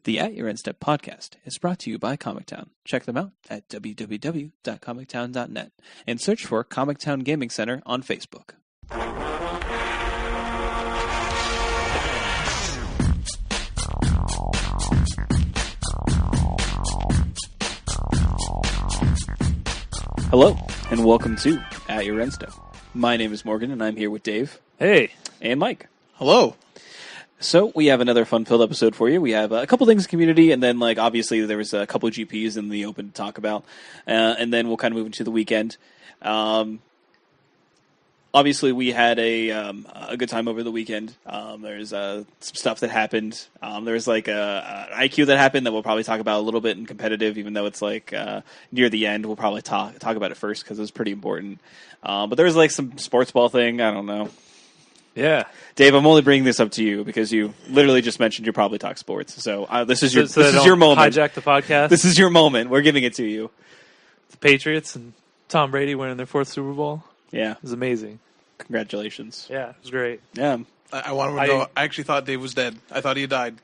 The At Your End Step podcast is brought to you by Comic Town. Check them out at www.comictown.net and search for Comic Town Gaming Center on Facebook. Hello, and welcome to At Your End Step. My name is Morgan, and I'm here with Dave. Hey. And Mike. Hello. So we have another fun-filled episode for you. We have a couple things in community, and then, obviously there was a couple of GPs in the open to talk about. And then we'll kind of move into the weekend. Obviously, we had a good time over the weekend. There's some stuff that happened. There's an IQ that happened that we'll probably talk about a little bit in competitive, even though it's near the end. We'll probably talk about it first because it was pretty important. But there was some sports ball thing. I don't know. Yeah. Dave, I'm only bringing this up to you because you literally just mentioned you probably talk sports. So this is your moment. Hijack the podcast. This is your moment. We're giving it to you. The Patriots and Tom Brady winning their fourth Super Bowl. Yeah. It was amazing. Congratulations. Yeah, it was great. Yeah. I want to know. I actually thought Dave was dead. I thought he had died.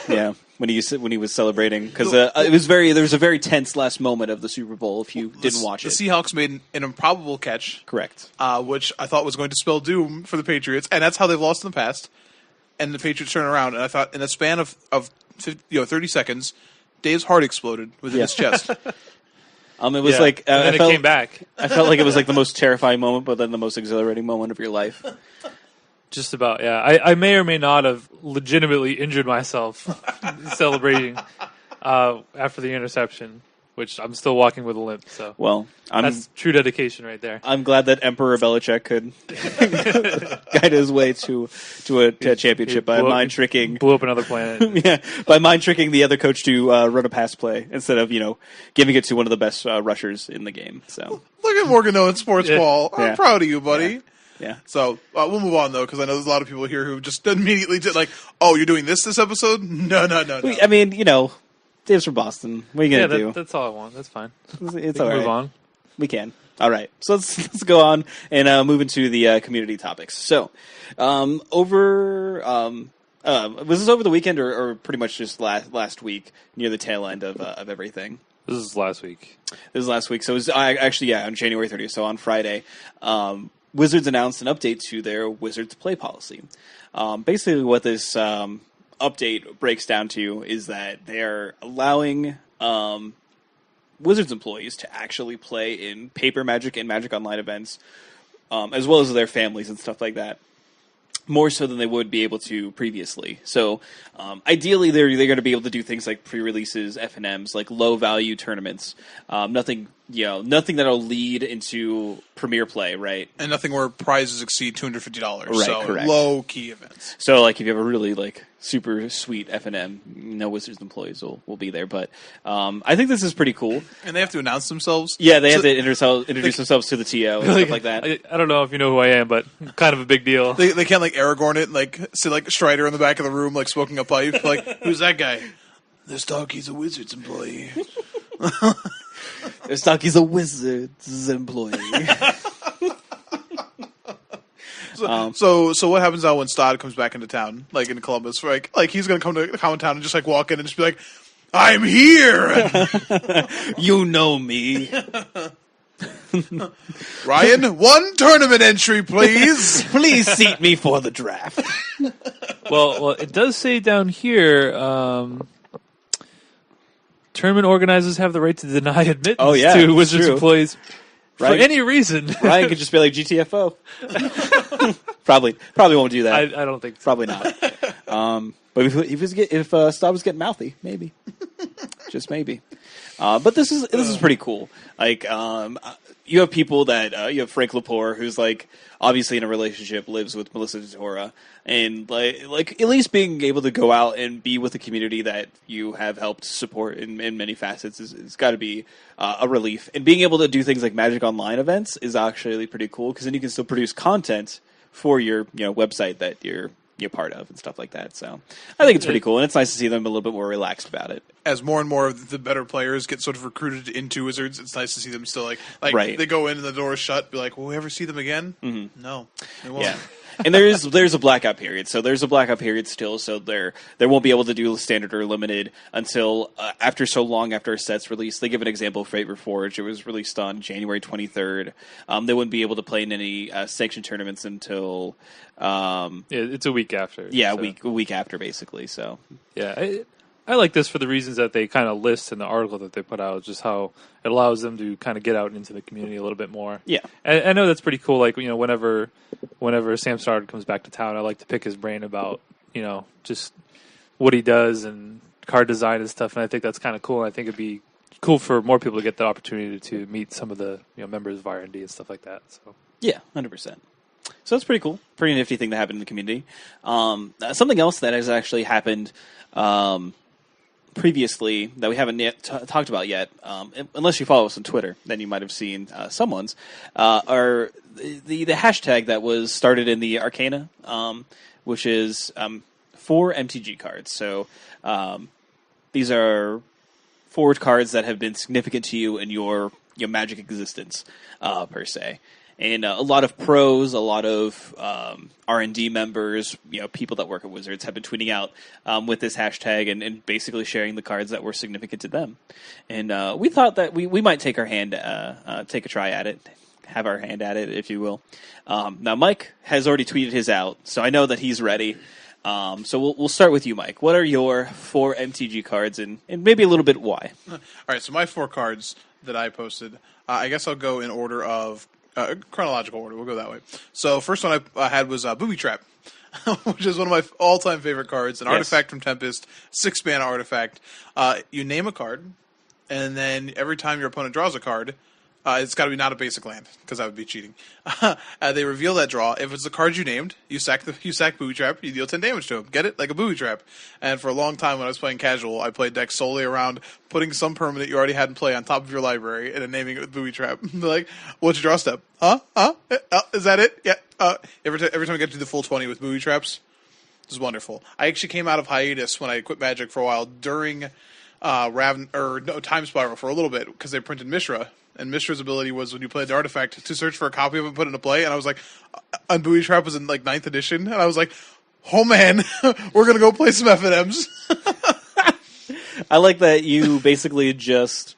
Yeah, when he was celebrating, because there was a very tense last moment of the Super Bowl. If you didn't watch it, the Seahawks made an improbable catch, correct, which I thought was going to spell doom for the Patriots, and that's how they've lost in the past. And the Patriots turn around, and I thought in a span of 30 seconds, Dave's heart exploded within his chest. It was and then it came back. I felt like it was the most terrifying moment, but then the most exhilarating moment of your life. Just about, yeah. I may or may not have legitimately injured myself celebrating after the interception, which I'm still walking with a limp. So, that's true dedication right there. I'm glad that Emperor Belichick could guide his way to a championship by mind tricking. Blew up another planet. Yeah, by mind tricking the other coach to run a pass play instead of giving it to one of the best rushers in the game. So look at Morgan knowing sports ball. I'm proud of you, buddy. Yeah. So we'll move on though, because I know there's a lot of people here who just immediately did "Oh, you're doing this episode?" No. I mean, Dave's from Boston. What are you gonna do? That's all I want. That's fine. It's all right. Move on. We can. All right. So let's go on and move into the community topics. So, was this over the weekend or pretty much just last week near the tail end of everything? This is last week. So it was on January 30th. So on Friday. Wizards announced an update to their Wizards play policy. Basically, what this update breaks down to is that they're allowing Wizards employees to actually play in paper Magic and Magic Online events, as well as their families and stuff like that, more so than they would be able to previously. So, ideally, they're going to be able to do things like pre-releases, F&Ms, low-value tournaments. Nothing that'll lead into Premier play, right? And nothing where prizes exceed $250. Right, so correct. Low-key events. So, if you have a really super sweet F&M, no Wizards employees will be there. But I think this is pretty cool. And they have to announce themselves. Yeah, they have to introduce themselves to the TO and stuff like that. I don't know if you know who I am, but kind of a big deal. They can't Aragorn it, sit Strider in the back of the room, smoking a pipe. Who's that guy? This Donkey's a Wizards employee. This Donkey's a Wizards employee. So what happens now when Stod comes back into town, in Columbus? He's going to come to Common Town and just walk in and just be like, "I'm here." You know me. Ryan, one tournament entry, please. Please seat me for the draft. Well, it does say down here, tournament organizers have the right to deny admittance to Wizards employees for any reaon. Ryan could just be like GTFO. Probably won't do that. I don't think so. Probably not. But if Staub was getting mouthy, maybe. Just maybe. But this is pretty cool. You have people that you have Frank Lepore, who's obviously in a relationship, lives with Melissa DeTora, and at least being able to go out and be with the community that you have helped support in many facets is got to be a relief. And being able to do things like Magic Online events is actually pretty cool, because then you can still produce content for your website that you're part of and stuff like that. So I think it's pretty cool, and it's nice to see them a little bit more relaxed about it. As more and more of the better players get sort of recruited into Wizards, it's nice to see them still right. They go in and the door is shut, be like, will we ever see them again? Mm-hmm. No, they won't. Yeah. And there's a blackout period. So there's a blackout period still. So they won't be able to do standard or limited until after so long after a set's released. They give an example of Fate Reforged. It was released on January 23rd. They wouldn't be able to play in any sanctioned tournaments until it's a week after. Yeah, a week after, basically. So yeah, I like this for the reasons that they kind of list in the article that they put out, just how it allows them to kind of get out into the community a little bit more. Yeah. I know that's pretty cool. Like, whenever Sam Stoddard comes back to town, I like to pick his brain about, just what he does and card design and stuff. And I think that's kind of cool. And I think it'd be cool for more people to get the opportunity to meet some of the members of R&D and stuff like that. So yeah, 100%. So that's pretty cool. Pretty nifty thing to happen in the community. Something else that has actually happened previously that we haven't yet talked about yet, unless you follow us on Twitter, then you might have seen someone's, are the hashtag that was started in the Arcana, which is 4 MTG cards. So these are forward cards that have been significant to you in your Magic existence, per se. And a lot of pros, a lot of R&D members, people that work at Wizards have been tweeting out with this hashtag and basically sharing the cards that were significant to them. And we thought that we might take a try at it, have our hand at it, if you will. Now, Mike has already tweeted his out, so I know that he's ready. So we'll start with you, Mike. What are your 4 MTG cards and maybe a little bit why? All right, so my 4 cards that I posted, I guess I'll go in order of chronological order. We'll go that way. So first one I had was Booby-Trap, which is one of my all-time favorite cards. An artifact from Tempest, 6-mana artifact. You name a card, and then every time your opponent draws a card, it's got to be not a basic land, because that would be cheating. They reveal that draw. If it's the card you named, you sack Booby-Trap, you deal 10 damage to him. Get it? Like a Booby-Trap. And for a long time when I was playing casual, I played decks solely around putting some permanent you already had in play on top of your library and then naming it with Booby-Trap. They're like, what's your draw step? Huh? Is that it? Yeah. Every time I get to the full 20 with Booby-Traps, it was wonderful. I actually came out of hiatus when I quit Magic for a while during Time Spiral for a little bit because they printed Mishra. And Mishra's ability was when you played the artifact to search for a copy of it and put it into play. And I was like, and Booby-Trap was in like 9th edition. And I was like, oh man, we're going to go play some F&Ms. I like that you basically just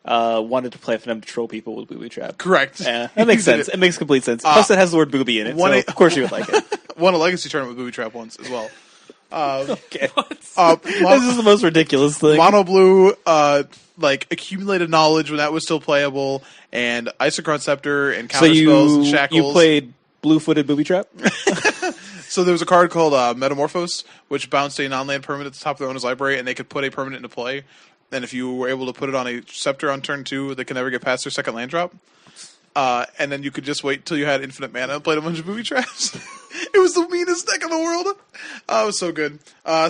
wanted to play F&M to troll people with Booby-Trap. Correct. Yeah, that makes sense. It makes complete sense. Plus it has the word booby in it, so of course you would like it. Won a Legacy tournament with Booby-Trap once as well. Okay. This is the most ridiculous thing. Mono blue, accumulated knowledge when that was still playable, and Isochron Scepter and counter spells and shackles. You played blue-footed Booby-Trap? So there was a card called Metamorphose, which bounced a non-land permanent at the top of their owner's library, and they could put a permanent into play. And if you were able to put it on a Scepter on turn 2, they can never get past their second land drop. And then you could just wait till you had infinite mana and played a bunch of Booby Traps. It was the meanest deck in the world. It was so good.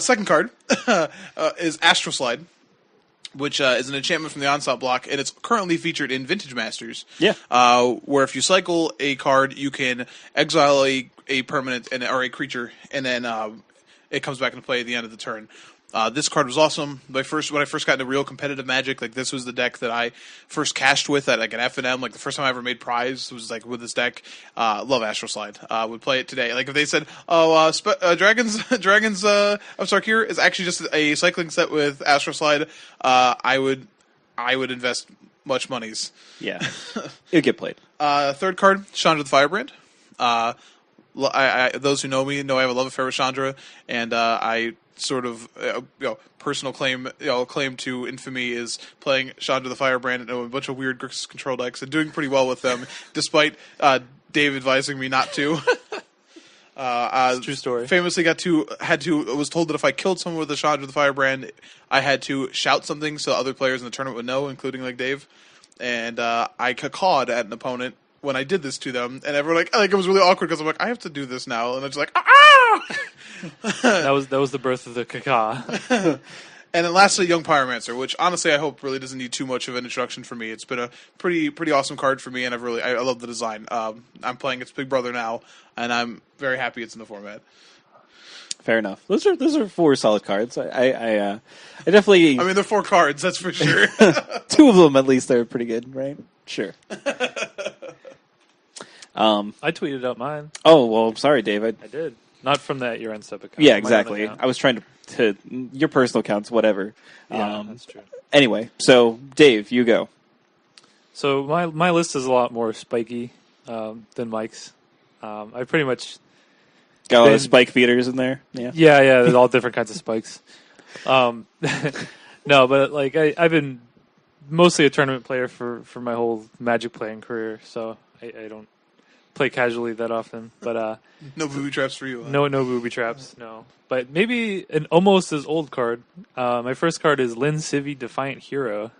Second card is Astral Slide, which is an enchantment from the Onslaught block, and it's currently featured in Vintage Masters. Yeah. Where if you cycle a card, you can exile a permanent or a creature, and then it comes back into play at the end of the turn. This card was awesome. When I first got into real competitive Magic, this was the deck that I first cashed with at an F&M. The first time I ever made prize was with this deck. Love Astral Slide. Would play it today. If they said, Dragons of Sarkir is actually just a cycling set with Astral Slide, I would invest much monies. Yeah, it would get played. Third card, Chandra the Firebrand. Those who know me know I have a love affair with Chandra, and I sort of personal claim to infamy is playing Chandra the Firebrand and a bunch of weird Grixis control decks and doing pretty well with them, despite Dave advising me not to. True story. Famously was told that if I killed someone with a Chandra the Firebrand, I had to shout something so other players in the tournament would know, including Dave. And I cacawed at an opponent when I did this to them, and everyone it was really awkward because I'm I have to do this now, and it's that was the birth of the caca. And then lastly, Young Pyromancer, which honestly I hope really doesn't need too much of an introduction for me. It's been a pretty awesome card for me, and I love the design. I'm playing its big brother now, and I'm very happy it's in the format. Fair enough. Those are 4 solid cards. I definitely. I mean, they're 4 cards, that's for sure. 2 of them at least are pretty good, right? Sure. I tweeted out mine. Oh, well, I'm sorry, Dave. I did. Not from that Your End Step account. Yeah, exactly. I was trying to your personal accounts, whatever. Yeah, that's true. Anyway, so Dave, you go. So my list is a lot more spiky than Mike's. I pretty much got a lot of spike feeders in there. Yeah, there's all different kinds of spikes. No, but like I've been mostly a tournament player for my whole Magic playing career, so I don't play casually that often. But no booby traps for you. Huh? No booby traps. No, but maybe an almost as old card. My first card is Lin Civi Defiant Hero.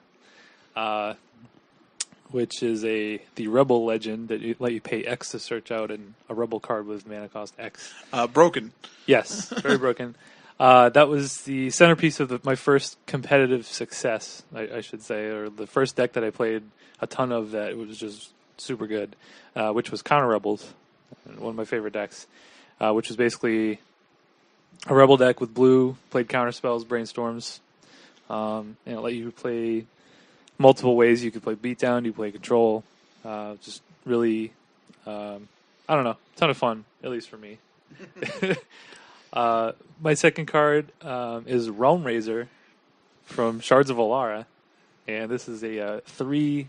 Which is the Rebel legend that let you pay X to search out a Rebel card with mana cost X. Broken. Yes, very broken. That was the centerpiece of my first competitive success, I should say, or the first deck that I played a ton of that was just super good, which was Counter Rebels, one of my favorite decks, which was basically a Rebel deck with blue, played counter spells, brainstorms, and it let you play multiple ways. You could play beatdown, you play control. Just really, I don't know, ton of fun, at least for me. My second card is Realm Razor from Shards of Alara, and this is a 3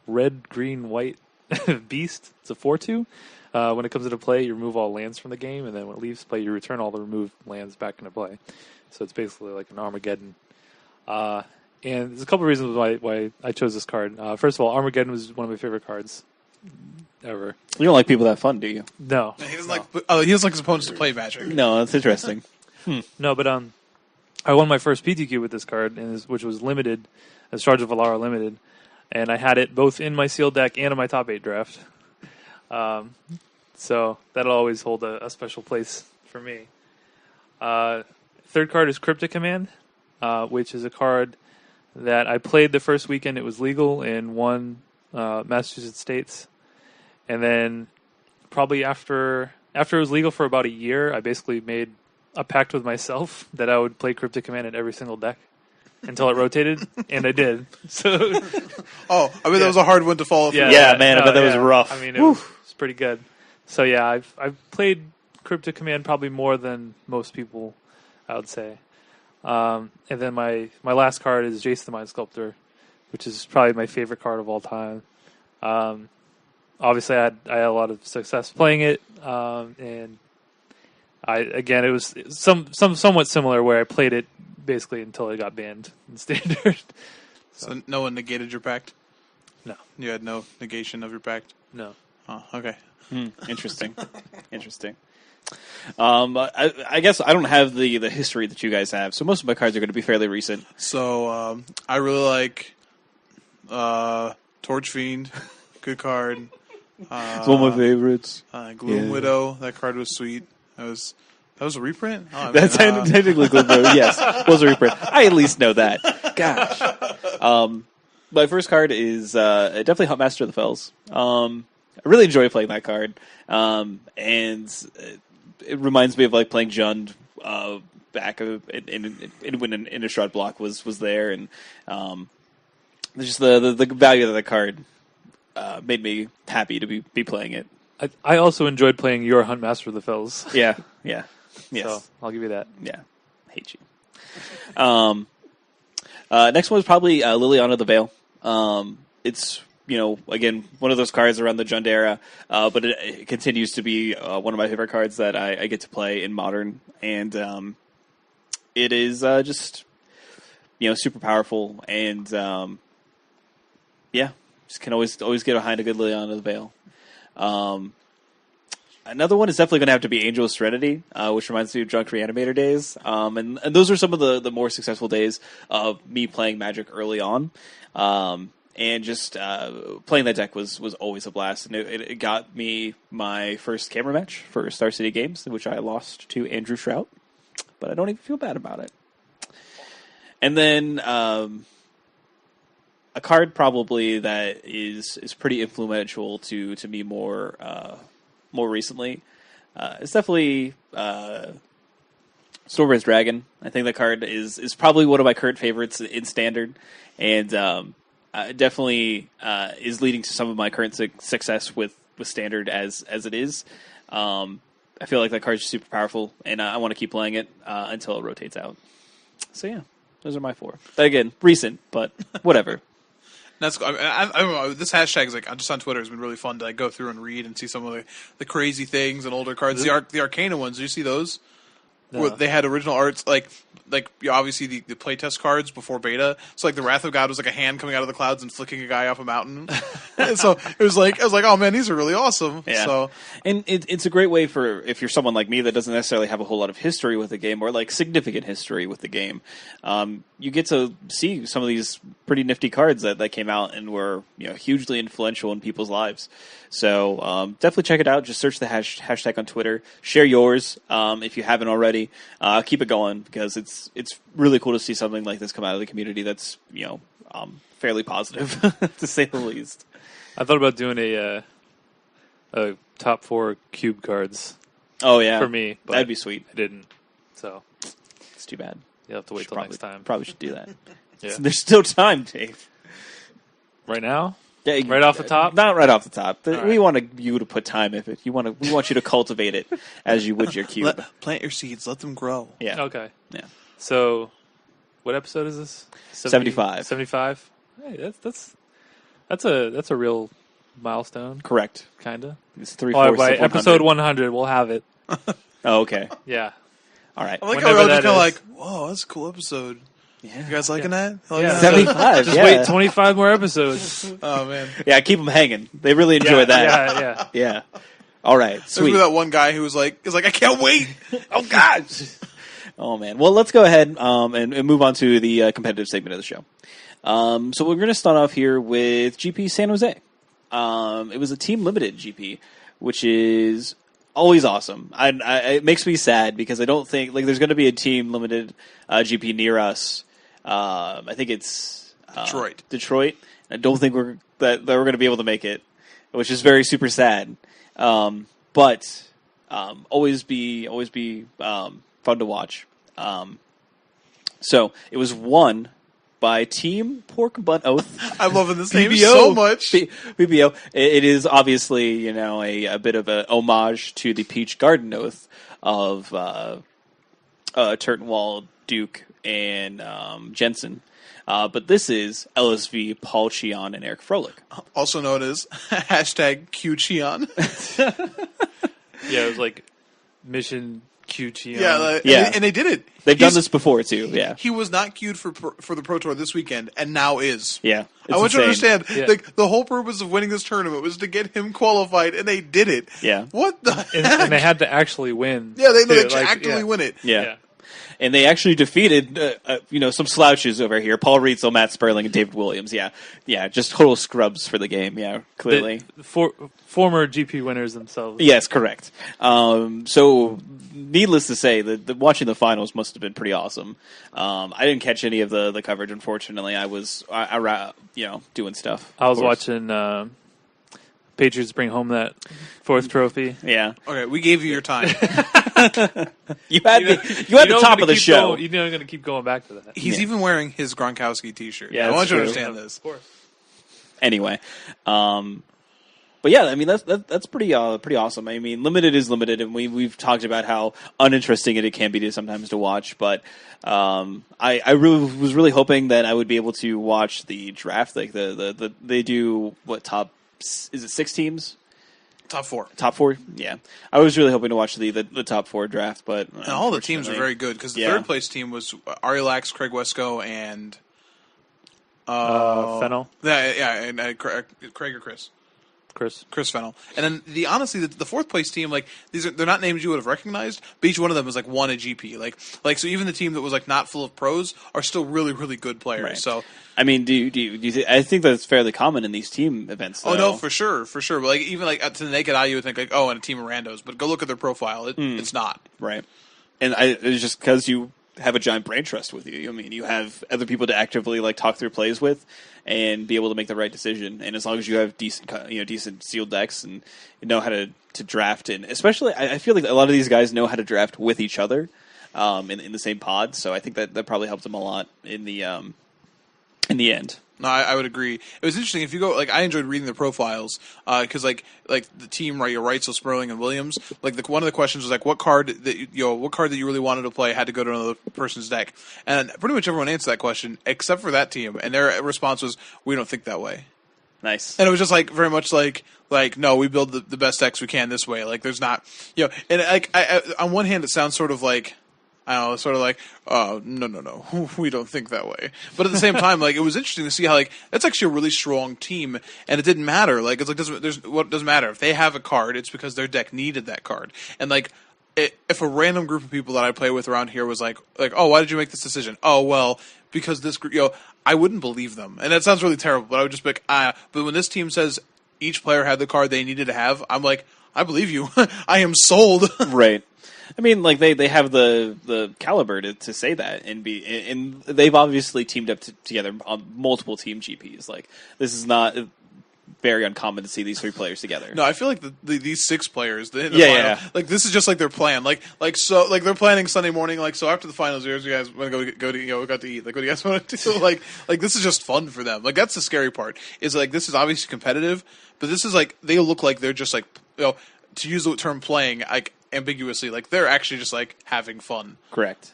red, green, white beast. It's a 4/2. When it comes into play, you remove all lands from the game, and then when it leaves play, you return all the removed lands back into play. So it's basically like an Armageddon. And there's a couple of reasons why I chose this card. First of all, Armageddon was one of my favorite cards ever. You don't like people that fun, do you? No. He doesn't like his opponents to play Magic. No, that's interesting. No, but I won my first PTQ with this card, which was limited, as Shards of Alara limited, and I had it both in my sealed deck and in my top 8 draft. So that'll always hold a special place for me. Third card is Cryptic Command, which is a card that I played the first weekend it was legal in one Massachusetts states. And then probably after it was legal for about a year, I basically made a pact with myself that I would play Cryptic Command in every single deck until it rotated, and I did. So, I mean, that was a hard one to follow. Yeah, man, I bet that was rough. I mean, it was pretty good. So yeah, I've played Cryptic Command probably more than most people, I would say. And then my last card is Jace the Mind Sculptor, which is probably my favorite card of all time. Obviously, I had a lot of success playing it, and it was somewhat similar where I played it basically until it got banned in Standard. So no one negated your pact? No. You had no negation of your pact? No. Oh, okay. Interesting. Interesting. I guess I don't have the history that you guys have, so most of my cards are going to be fairly recent. So I really like Torch Fiend, good card. It's one of my favorites. Gloom Widow, that card was sweet. That was a reprint? Oh, that's technically Gloom Widow, yes. Was a reprint. I at least know that. Gosh. My first card is definitely Huntmaster of the Fells. I really enjoy playing that card, and it reminds me of like playing Jund back when an Innistrad block was there, and just the value of the card made me happy to be playing it. I also enjoyed playing your Huntmaster of the Fells. Yeah, yes. So I'll give you that. Yeah, hate you. Next one is probably Liliana the Veil. It's again, one of those cards around the Jund era, but it continues to be one of my favorite cards that I get to play in Modern, and it is just super powerful, and just can always get behind a good Liliana the Veil. Another one is definitely going to have to be Angel of Serenity, which reminds me of Drunk Reanimator days, and those are some of the more successful days of me playing Magic early on. And just playing that deck was always a blast, and it got me my first camera match for Star City Games, in which I lost to Andrew Shrout, but I don't even feel bad about it. And then a card probably that is pretty influential to me more recently. It's definitely Stormbrace Dragon. I think that card is probably one of my current favorites in Standard, and definitely is leading to some of my current success with standard as it is. I feel like that card's super powerful, and I want to keep playing it until it rotates out. So yeah, those are my 4. But again, recent, but whatever. That's I don't know. This hashtag is just on Twitter has been really fun to go through and read and see some of the crazy things and older cards. The Arcana ones. Do you see those? No. Where they had original arts obviously the playtest cards before beta. So the Wrath of God was a hand coming out of the clouds and flicking a guy off a mountain. And so it was I was like, oh man, these are really awesome. Yeah. So and it's a great way for if you're someone like me that doesn't necessarily have a whole lot of history with the game or significant history with the game. You get to see some of these pretty nifty cards that came out and were hugely influential in people's lives. So definitely check it out. Just search the hashtag on Twitter. Share yours if you haven't already. Keep it going because it's really cool to see something like this come out of the community that's fairly positive to say the least. I thought about doing a top 4 cube cards. Oh yeah, for me, but that'd be sweet. I didn't, so it's too bad. You'll have to wait till next time. Probably should do that. Yeah. There's still time, Dave. Right now? Yeah, right off the top? Not right off the top. Right. We want you to put time in it. We want you to cultivate it as you would your cube. Plant your seeds. Let them grow. Yeah. Okay. Yeah. So, what episode is this? 75. 75. Hey, that's a real milestone. Correct. Kinda. It's 3/4 by episode 100, we'll have it. Oh, okay. Yeah. All right. I like how we're all just kind of whoa, that's a cool episode. Yeah. You guys liking that? Yeah. 75. Just wait 25 more episodes. Oh man. Yeah, keep them hanging. They really enjoy that. Yeah. All right. Sweet. Remember that one guy who was I can't wait. Oh God. Oh man. Well, let's go ahead and move on to the competitive segment of the show. So we're going to start off here with GP San Jose. It was a team limited GP, which is always awesome. It makes me sad because I don't think there's going to be a team limited GP near us. I think it's Detroit. I don't think we're going to be able to make it, which is very super sad. But always be fun to watch. So it was won by Team Pork Butt Oath. I'm loving this name so much. BBO. It is obviously, a bit of a homage to the Peach Garden Oath of Turtenwald, Duke, and Jensen. But this is LSV, Paul Cheon, and Eric Froelich. Also known as hashtag QCheon. Yeah, it was Mission QCheon. Yeah, and they did it. They've done this before, too, yeah. He was not queued for the Pro Tour this weekend, and now is. Yeah. I want you to understand, the whole purpose of winning this tournament was to get him qualified, and they did it. Yeah. What the heck? And they had to actually win. Yeah, they actually win it. Yeah. And they actually defeated, some slouches over here. Paul Rietzel, Matt Sperling, and David Williams. Yeah, just total scrubs for the game. Yeah, clearly. Former GP winners themselves. Yes, correct. So, needless to say, the watching the finals must have been pretty awesome. I didn't catch any of the coverage, unfortunately. I was, doing stuff. I was watching Patriots bring home that 4th trophy. Yeah. Okay, we gave you your time. You had the top of the show. You're going to keep going back to that. He's even wearing his Gronkowski t-shirt. Yeah, I want you to true. understand this. Of course. Anyway, but yeah, I mean that's pretty awesome. I mean, limited is limited, and we've talked about how uninteresting it can be sometimes to watch. But I was really hoping that I would be able to watch the draft. They do what top is it 6 teams? Top 4. Top 4, yeah. I was really hoping to watch the top 4 draft, but and all the teams are very good because the third place team was Ari Lax, Craig Wesco, and Fennel. And Craig or Chris. Chris Fennel. And then the 4th place team, they're not names you would have recognized, but each one of them is won a GP. So even the team that was not full of pros are still really, really good players. Right. So I mean, do you I think that's fairly common in these team events, though. Oh no, for sure. But even to the naked eye you would think and a team of randos, but go look at their profile. It's not. Right. And it's just because you have a giant brain trust with you. I mean, you have other people to actively talk through plays with and be able to make the right decision. And as long as you have decent sealed decks and you know how to draft, and especially I feel like a lot of these guys know how to draft with each other in the same pod. So I think that probably helped them a lot in the in the end. No, I would agree. It was interesting. If you go, like, I enjoyed reading the profiles because, like the team, right? You're right. So Sperling and Williams. Like, one of the questions was like, what card that you really wanted to play had to go to another person's deck, and pretty much everyone answered that question except for that team, and their response was, "We don't think that way." Nice. And it was just like very much like no, we build the best decks we can this way. Like, there's not, and like I on one hand, it sounds sort of like, I don't know, sort of like, no, we don't think that way. But at the same time, like, it was interesting to see how, like, that's actually a really strong team, and it didn't matter. Like, it's like, doesn't matter if they have a card, it's because their deck needed that card. And like, if a random group of people that I play with around here was like, oh, why did you make this decision? Oh, well, because this group, I wouldn't believe them. And that sounds really terrible, but I would just be like, but when this team says each player had the card they needed to have, I'm like, I believe you. I am sold. Right. I mean, like, they have the caliber to say that and they've obviously teamed up together on multiple team GPs. Like, this is not very uncommon to see these three players together. No, I feel like these 6 players, the final, like, this is just like their plan. Like they're planning Sunday morning. Like, so after the finals, you guys want to go to we got to eat. Like, what do you guys want to do? Like this is just fun for them. Like, that's the scary part. Is like, this is obviously competitive, but this is like, they look like they're just like, to use the term playing, like, ambiguously, like, they're actually just like having fun. Correct.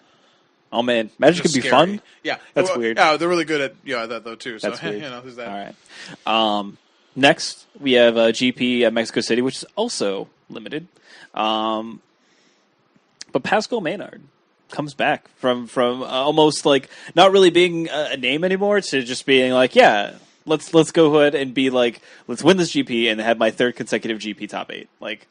Oh man, Magic could be fun. Yeah, that's weird. Yeah, they're really good at that though too. So that's weird. There's that. All right. Next, we have GP at Mexico City, which is also limited. But Pascal Maynard comes back from almost like not really being a name anymore to just being like, yeah, let's go ahead and be like, let's win this GP and have my 3rd consecutive GP top 8. Like,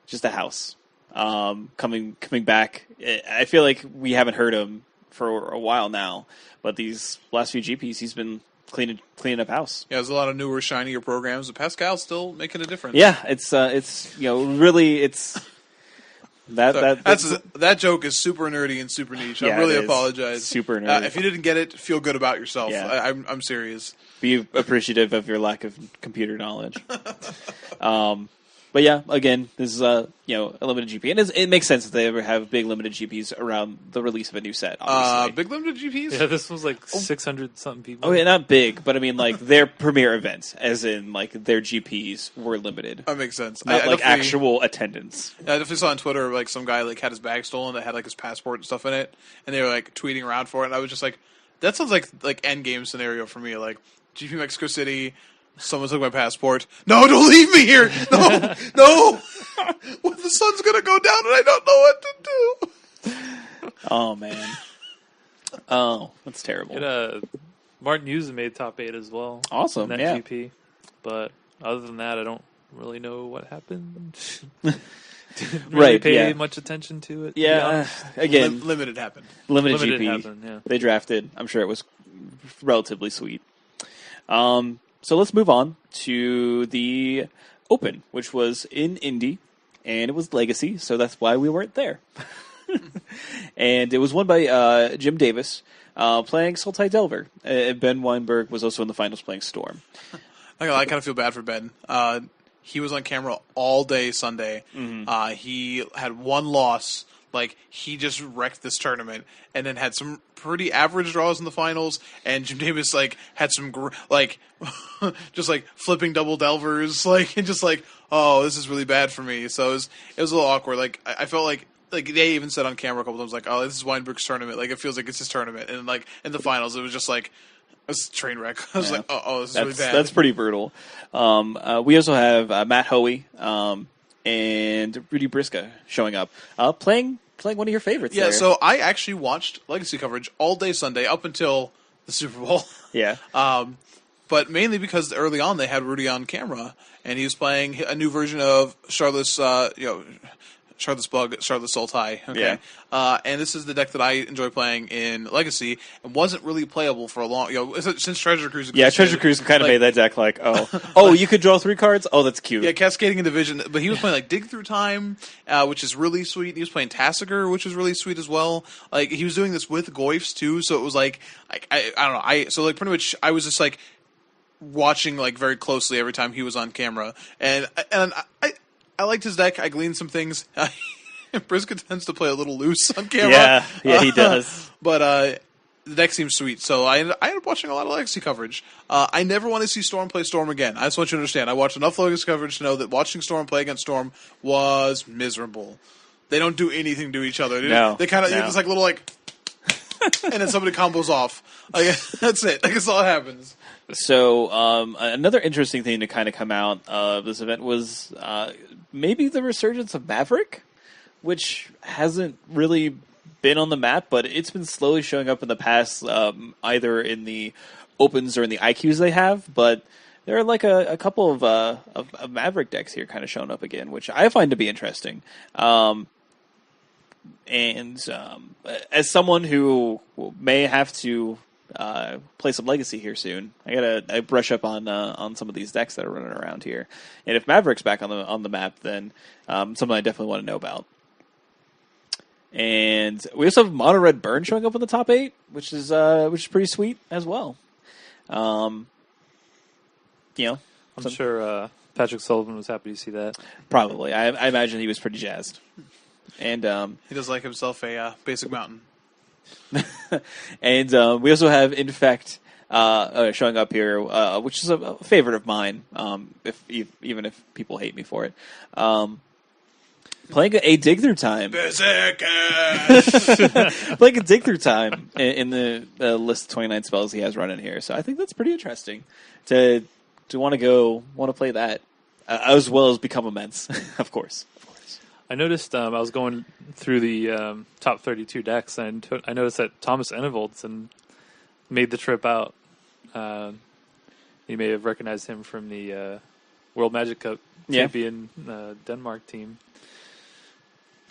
just a house. Coming back. I feel like we haven't heard him for a while now, but these last few GPs, he's been cleaning up house. Yeah, there's a lot of newer, shinier programs, but Pascal's still making a difference. Yeah, it's really it's that joke is super nerdy and super niche. I really apologize. Super nerdy. If you didn't get it, feel good about yourself. Yeah. I'm serious. Be appreciative of your lack of computer knowledge. But yeah, again, this is a limited GP, and it makes sense that they ever have big limited GPs around the release of a new set. Obviously, big limited GPs. Yeah, this was like 600 something people. Oh yeah, not big, but I mean like their premier events, as in like their GPs were limited. That makes sense. Not like actual attendance. I definitely saw on Twitter like some guy like had his bag stolen that had like his passport and stuff in it, and they were like tweeting around for it, and I was just like, that sounds like end game scenario for me. Like, GP Mexico City. Someone took my passport. No, don't leave me here. No. Well, the sun's going to go down and I don't know what to do. Oh, man. Oh, that's terrible. Martin Hughes made top 8 as well. Awesome, in that GP. But other than that, I don't really know what happened. Didn't really pay much attention to it. Yeah, again. Limited happened. Limited GP. Happened, yeah. They drafted. I'm sure it was relatively sweet. So let's move on to the Open, which was in Indy, and it was Legacy, so that's why we weren't there. And it was won by Jim Davis, playing Sultai Delver. Ben Weinberg was also in the finals playing Storm. I kind of feel bad for Ben. He was on camera all day Sunday. Mm-hmm. He had one loss. Like, he just wrecked this tournament and then had some pretty average draws in the finals. And Jim Davis, like, had some, just, like, flipping double delvers. Like, and just, like, oh, this is really bad for me. So it was a little awkward. Like, I felt like they even said on camera a couple times, like, oh, this is Weinberg's tournament. Like, it feels like it's his tournament. And, like, in the finals, it was just, like, it was a train wreck. I was like, oh, this is really bad. That's pretty brutal. We also have Matt Hoey and Rudy Briska showing up, playing one of your favorites. Yeah, there. So I actually watched Legacy coverage all day Sunday up until the Super Bowl. Yeah. But mainly because early on they had Rudy on camera, and he was playing a new version of Charlotte's, Charlotte's Bug, Charlotte's Sultai. Okay. Yeah. And this is the deck that I enjoy playing in Legacy, and wasn't really playable for a long, since Treasure Cruise. Yeah, Treasure Cruise kind of made that deck like, oh, you could draw 3 cards? Oh, that's cute. Yeah, Cascading in Division. But he was playing like Dig Through Time, which is really sweet. He was playing Tassiger, which was really sweet as well. Like, he was doing this with Goyfs too, so it was like, I don't know. So like pretty much I was just like watching like very closely every time he was on camera, and I liked his deck. I gleaned some things. Briska tends to play a little loose on camera. Yeah, he does. But the deck seems sweet. So I ended up watching a lot of Legacy coverage. I never want to see Storm play Storm again. I just want you to understand. I watched enough Legacy coverage to know that watching Storm play against Storm was miserable. They don't do anything to each other. They kind of it's like little like, and then somebody combos off. Like, that's it. That's all that happens. So another interesting thing to kind of come out of this event was maybe the resurgence of Maverick, which hasn't really been on the map, but it's been slowly showing up in the past, either in the opens or in the IQs they have. But there are like a couple of Maverick decks here kind of showing up again, which I find to be interesting. And as someone who may have to play some Legacy here soon, I brush up on some of these decks that are running around here. And if Maverick's back on the map, then something I definitely want to know about. And we also have Mono Red Burn showing up in the top 8, which is pretty sweet as well. I'm sure Patrick Sullivan was happy to see that. Probably, I imagine he was pretty jazzed. And he does like himself a basic mountain. And we also have Infect showing up here, which is a favorite of mine. Even if people hate me for it. Playing a dig through time. Playing a dig through time in the list of 29 spells he has running here. So I think that's pretty interesting to want to play that, as well as become immense, of course. I noticed I was going through the top 32 decks, and I noticed that Thomas Enevoldsen made the trip out. You may have recognized him from the World Magic Cup champion Denmark team.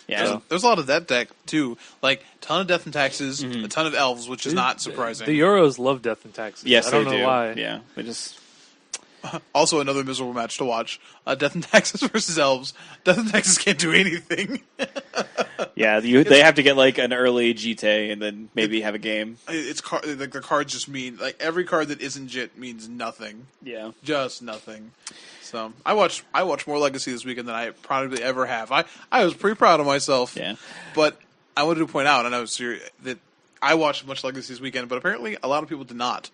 Yeah, there's a lot of that deck too. Like a ton of Death and Taxes, a ton of Elves, which is not surprising. The Euros love Death and Taxes. Yes, I don't know why. Yeah, they just. Also, another miserable match to watch: Death and Taxes versus Elves. Death and Taxes can't do anything. Yeah, they have to get like an early GT and then maybe have a game. It's like the cards just mean like every card that isn't JIT means nothing. Yeah, just nothing. So I watched more Legacy this weekend than I probably ever have. I was pretty proud of myself. Yeah, but I wanted to point out, and I was serious, that I watched much Legacy this weekend, but apparently a lot of people did not.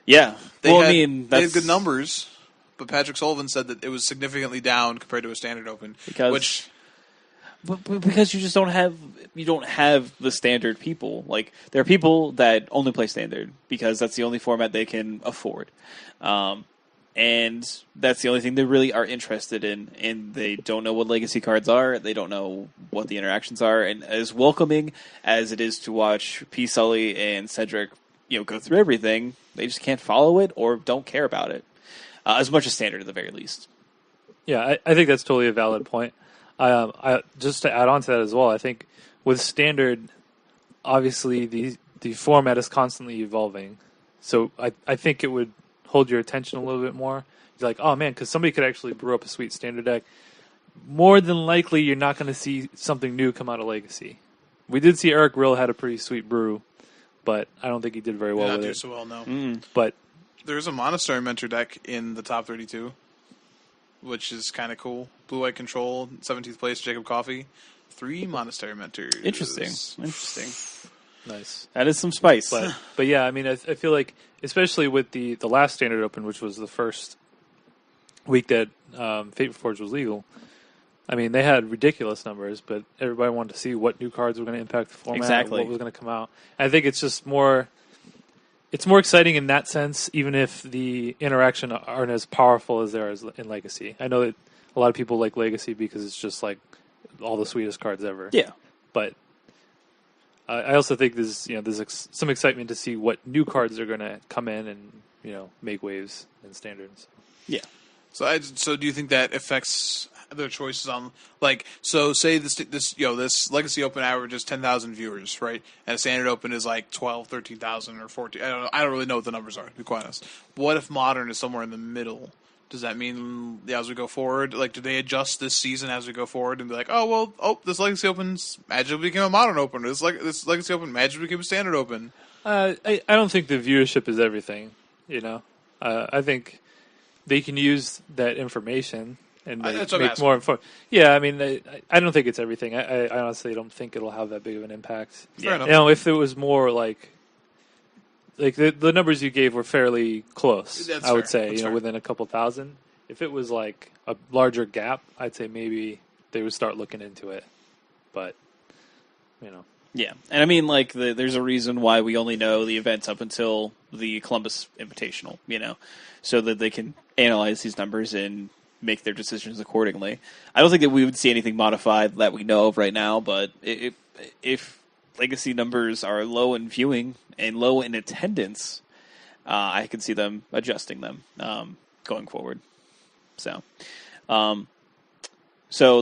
Yeah, they had good numbers, but Patrick Sullivan said that it was significantly down compared to a standard open, because you just don't have the standard people. Like there are people that only play standard because that's the only format they can afford. And that's the only thing they really are interested in, and they don't know what Legacy cards are. They don't know what the interactions are, and as welcoming as it is to watch P. Sully and Cedric, go through everything, they just can't follow it or don't care about it as much as standard at the very least. Yeah, I think that's totally a valid point. I just to add on to that as well, I think with standard, obviously the format is constantly evolving, so I think it would hold your attention a little bit more. You're like, oh man, because somebody could actually brew up a sweet standard deck. More than likely, you're not going to see something new come out of Legacy. We did see Eric Rill had a pretty sweet brew, but I don't think he did very well with it. Not do so well, no. But there's a Monastery Mentor deck in the top 32, which is kind of cool. Blue-White Control, 17th place, Jacob Coffey. 3 Monastery Mentors. Interesting. Nice. That is some spice. But yeah, I mean, I feel like, especially with the last Standard Open, which was the first week that Fate Forge was legal, I mean, they had ridiculous numbers, but everybody wanted to see what new cards were going to impact the format, what was going to come out. And I think it's just more exciting in that sense, even if the interaction aren't as powerful as there is in Legacy. I know that a lot of people like Legacy because it's just like all the sweetest cards ever. Yeah. But I also think there's some excitement to see what new cards are going to come in and make waves in standards. Yeah. So do you think that affects their choices on say this Legacy Open averages 10,000 viewers, right? And a Standard Open is like 12, 13,000 or 14. I don't really know what the numbers are, to be quite honest. What if Modern is somewhere in the middle? Does that mean as we go forward, do they adjust this season as we go forward and be like, this Legacy Open's magically became a Modern Open, this Legacy Open magically became a Standard Open? I don't think the viewership is everything. I think they can use that information and make more informed. Yeah, I mean, I don't think it's everything. I honestly don't think it'll have that big of an impact. Fair enough. If it was more like like the numbers you gave were fairly close. That's I would fair. say, That's fair. within a couple thousand. If it was like a larger gap, I'd say maybe they would start looking into it. But, Yeah, and I mean, like, there's a reason why we only know the events up until the Columbus Invitational, so that they can analyze these numbers and make their decisions accordingly. I don't think that we would see anything modified that we know of right now, but if Legacy numbers are low in viewing and low in attendance, I could see them adjusting them going forward. So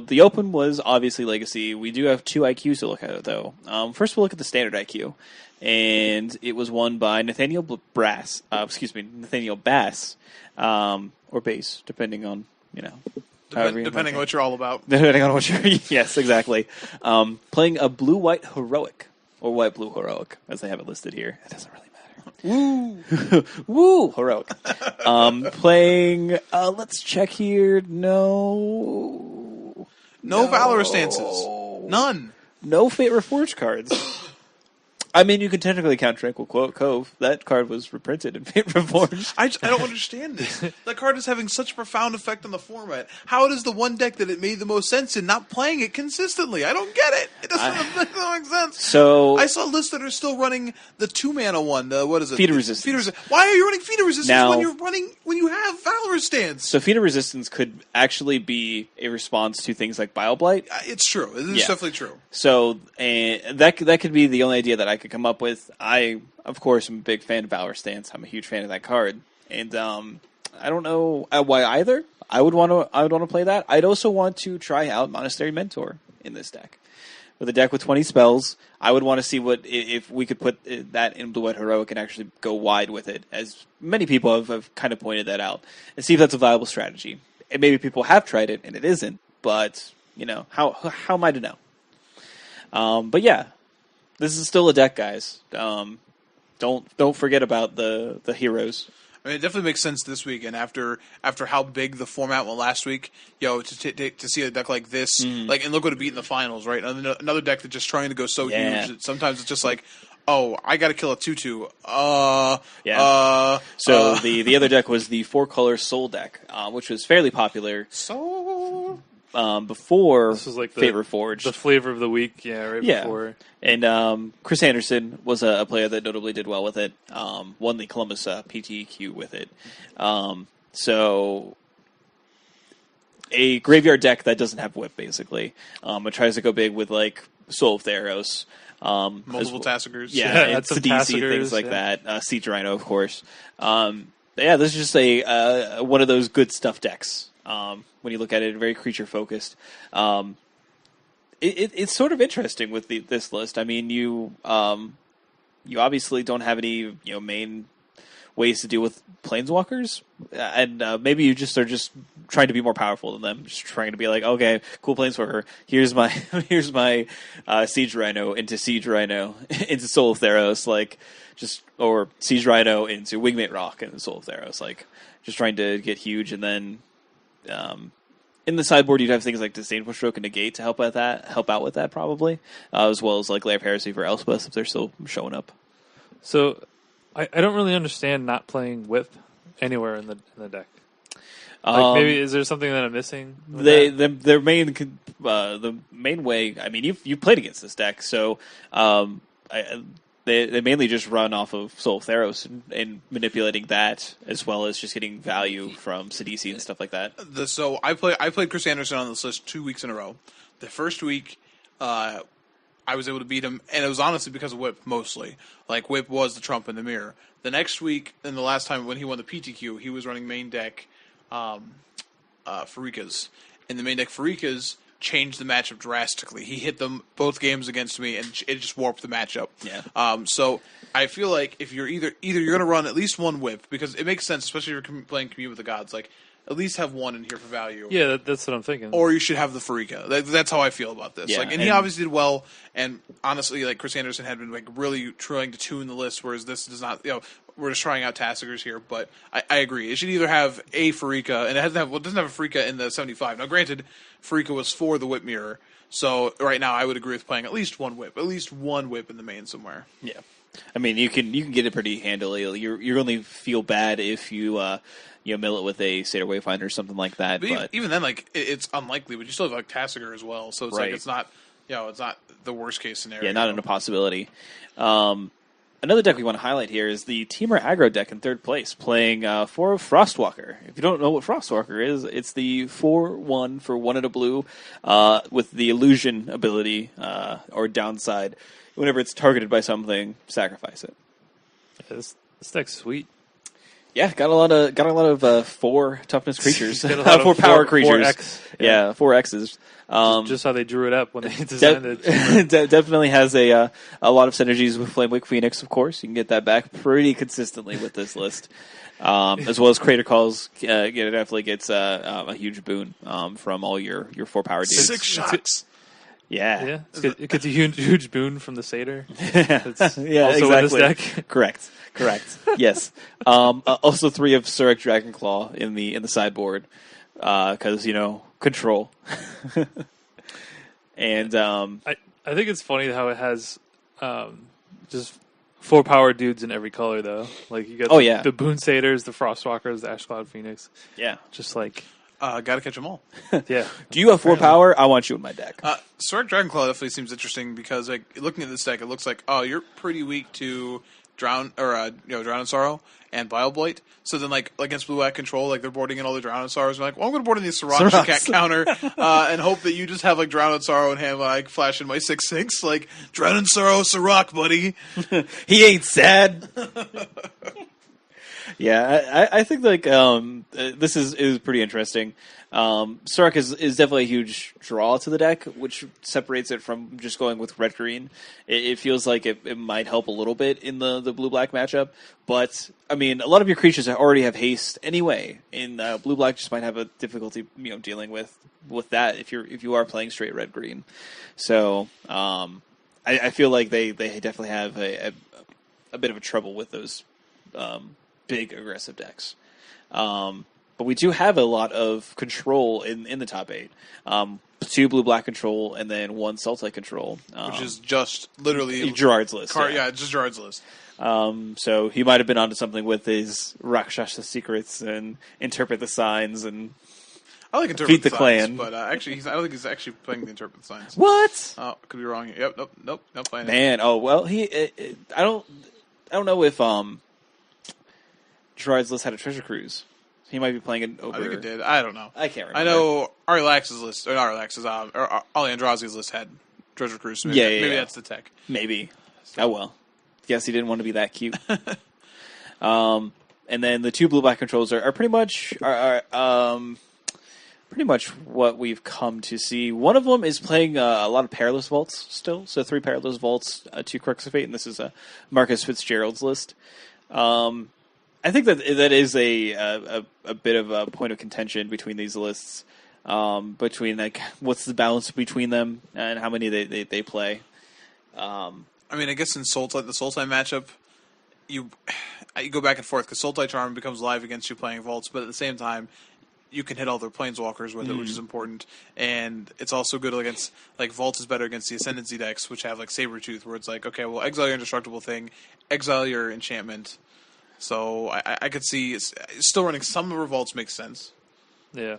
the Open was obviously Legacy. We do have 2 IQs to look at, though. First, we'll look at the standard IQ, and it was won by Nathaniel Bass, or Bass, depending on Depending on what you're all about. Depending on what you're, yes, exactly. Playing a blue-white heroic, or white-blue heroic, as they have it listed here. It doesn't really matter. Woo! Woo! Heroic. Playing, let's check here. No Valor stances. None. No Fate Reforged cards. I mean, you can technically count Tranquil Cove. That card was reprinted in Fate Reforged. I don't understand this. That card is having such a profound effect on the format. How it is the one deck that it made the most sense in not playing it consistently? I don't get it. It doesn't make sense. So I saw lists that are still running the 2-mana one. What is it? Feet of Resistance. Why are you running Feet of Resistance now, when you have Valor Stance? So Feet of Resistance could actually be a response to things like Bile-Blight. It's true. It is definitely true. So that could be the only idea that I could come up with. I, of course, am a big fan of Valor Stance. I'm a huge fan of that card, and I don't know why either. I would want to play that. I'd also want to try out Monastery Mentor in this deck. With a deck with 20 spells, I would want to see if we could put that in Blue-White Heroic and actually go wide with it, as many people have kind of pointed that out, and see if that's a viable strategy. And maybe people have tried it and it isn't, but how am I to know? But yeah, this is still a deck, guys. Don't forget about the heroes. I mean, it definitely makes sense this week, and after how big the format went last week, to see a deck like this, and look what it beat in the finals, right? Another deck that's just trying to go so huge that sometimes it's just like, oh, I got to kill a 2/2. So the other deck was the 4-color Soul deck, which was fairly popular. Before this was like Fate Reforged. The flavor of the week, before. And Chris Anderson was a player that notably did well with it, won the Columbus PTQ with it. So a graveyard deck that doesn't have whip, basically. It tries to go big with, like, Soul of Theros. Multiple Tassigers. Yeah, it's DC, things like that. Siege Rhino, of course. This is just one of those good stuff decks. When you look at it, very creature focused. It's sort of interesting with this list. I mean, you obviously don't have any main ways to deal with planeswalkers, and maybe you just are just trying to be more powerful than them. Just trying to be like, okay, cool planeswalker. Here's my Siege Rhino into Siege Rhino into Soul of Theros, or Siege Rhino into Wingmate Rock and Soul of Theros, just trying to get huge, and then. In the sideboard, you'd have things like Disdainful Stroke and Negate to help out with that, probably, as well as Lair of Heresy for Elspeth if they're still showing up. So, I don't really understand not playing Whip anywhere in the deck. Maybe is there something that I'm missing? The main way. I mean, you've played against this deck, so They mainly just run off of Soul of Theros and manipulating that, as well as just getting value from Sidisi and stuff like that. So I played Chris Anderson on this list 2 weeks in a row. The first week, I was able to beat him, and it was honestly because of Whip, mostly. Whip was the trump in the mirror. The next week, and the last time when he won the PTQ, he was running main deck Pharika's. In the main deck Pharika's, changed the matchup drastically. He hit them both games against me, and it just warped the matchup. Yeah. So I feel like if you're either you're going to run at least one Whip, because it makes sense, especially if you're playing Commune with the Gods. At least have one in here for value. Yeah, that's what I'm thinking. Or you should have the Pharika. That's how I feel about this. Yeah, and he obviously did well. And honestly, Chris Anderson had been really trying to tune the list, whereas this does not. We're just trying out Tassigers here, but I agree. It should either have a Pharika, and it doesn't have a Pharika in the 75. Now, granted, Pharika was for the Whip Mirror, so right now I would agree with playing at least one Whip in the main somewhere. Yeah. I mean, you can get it pretty handily. You only feel bad if you mill it with a Satyr Wayfinder or something like that. But even then, like it's unlikely. But you still have like Tassiger as well, so it's like it's not it's not the worst case scenario. Yeah, not an impossibility. Another deck we want to highlight here is the Teamer Aggro deck in third place, playing 4 Frostwalker. If you don't know what Frostwalker is, it's the 4/1 for 1 and a blue with the illusion ability or downside. Whenever it's targeted by something, sacrifice it. Yeah, this deck's sweet. Yeah, got a lot of 4 toughness creatures, 4 power creatures. 4X. Yeah, 4 X's. Just how they drew it up when they designed it. Definitely has a lot of synergies with Flamewick Phoenix, of course. You can get that back pretty consistently with this list. As well as Crater Calls, it definitely gets a huge boon from all your 4 power dudes. 6 shots. Yeah. It gets a huge boon from the Satyr. Yeah, also exactly. in this deck. Correct. Yes. Also 3 of Surek Dragonclaw in the sideboard because control. And I think it's funny how it has just 4 power dudes in every color though. Like you got the Boon Satyrs, the Frostwalkers, the Ashcloud Phoenix. Yeah, just like gotta catch them all. Yeah. Do you have 4 power? I want you in my deck. Surek Dragonclaw definitely seems interesting because like looking at this deck, it looks like you're pretty weak to Drown in Sorrow and Bile-Blight. So then, like against Blue-Black Control, like they're boarding in all the Drown in Sorrows. You're like, well, I'm going to board in the Sriracha Cat counter and hope that you just have like Drown in Sorrow in hand when I flash in my 6/6. Like Drown in Sorrow, Sirach, buddy. He ain't sad. Yeah, I think like this is pretty interesting. Sirach is definitely a huge draw to the deck, which separates it from just going with red-green. It feels like it might help a little bit in the blue-black matchup, but I mean, a lot of your creatures already have haste anyway. In blue-black, just might have a difficulty dealing with that if you are playing straight red-green. So I feel like they definitely have a bit of a trouble with those big aggressive decks. But we do have a lot of control in the top 8. 2 blue-black control, and then 1 Sultai control. Which is just literally Gerard's list. Just Gerard's list. So he might have been onto something with his Rakshasa secrets and interpret the signs and I like interpret feed the signs, clan. But actually, I don't think he's actually playing the interpret signs. What? Oh, could be wrong. Yep, nope, not playing it. Man, oh well, I don't know if Gerard's list had a treasure cruise. He might be playing it over. I think it did. I don't know. I can't remember. I know Arilax's list, or not Arilax's, or Ali Andrazi's list had treasure cruise. So maybe that's the tech. Maybe. So. Oh well. Guess he didn't want to be that cute. And then the 2 blue-black controls are pretty much pretty much what we've come to see. One of them is playing a lot of Perilous Vaults still. So 3 Perilous Vaults, 2 Crux of Fate, and this is Marcus Fitzgerald's list. I think that is a bit of a point of contention between these lists, between like what's the balance between them and how many they play. I mean, I guess in the Sultai matchup, you go back and forth because Sultai Charm becomes live against you playing Vaults, but at the same time, you can hit all their Planeswalkers with it, which is important. And it's also good against, like, Vaults is better against the Ascendancy decks, which have, like, Sabretooth, where it's like, okay, well, exile your indestructible thing, exile your enchantment. So I could see still running some of Revolts makes sense. Yeah.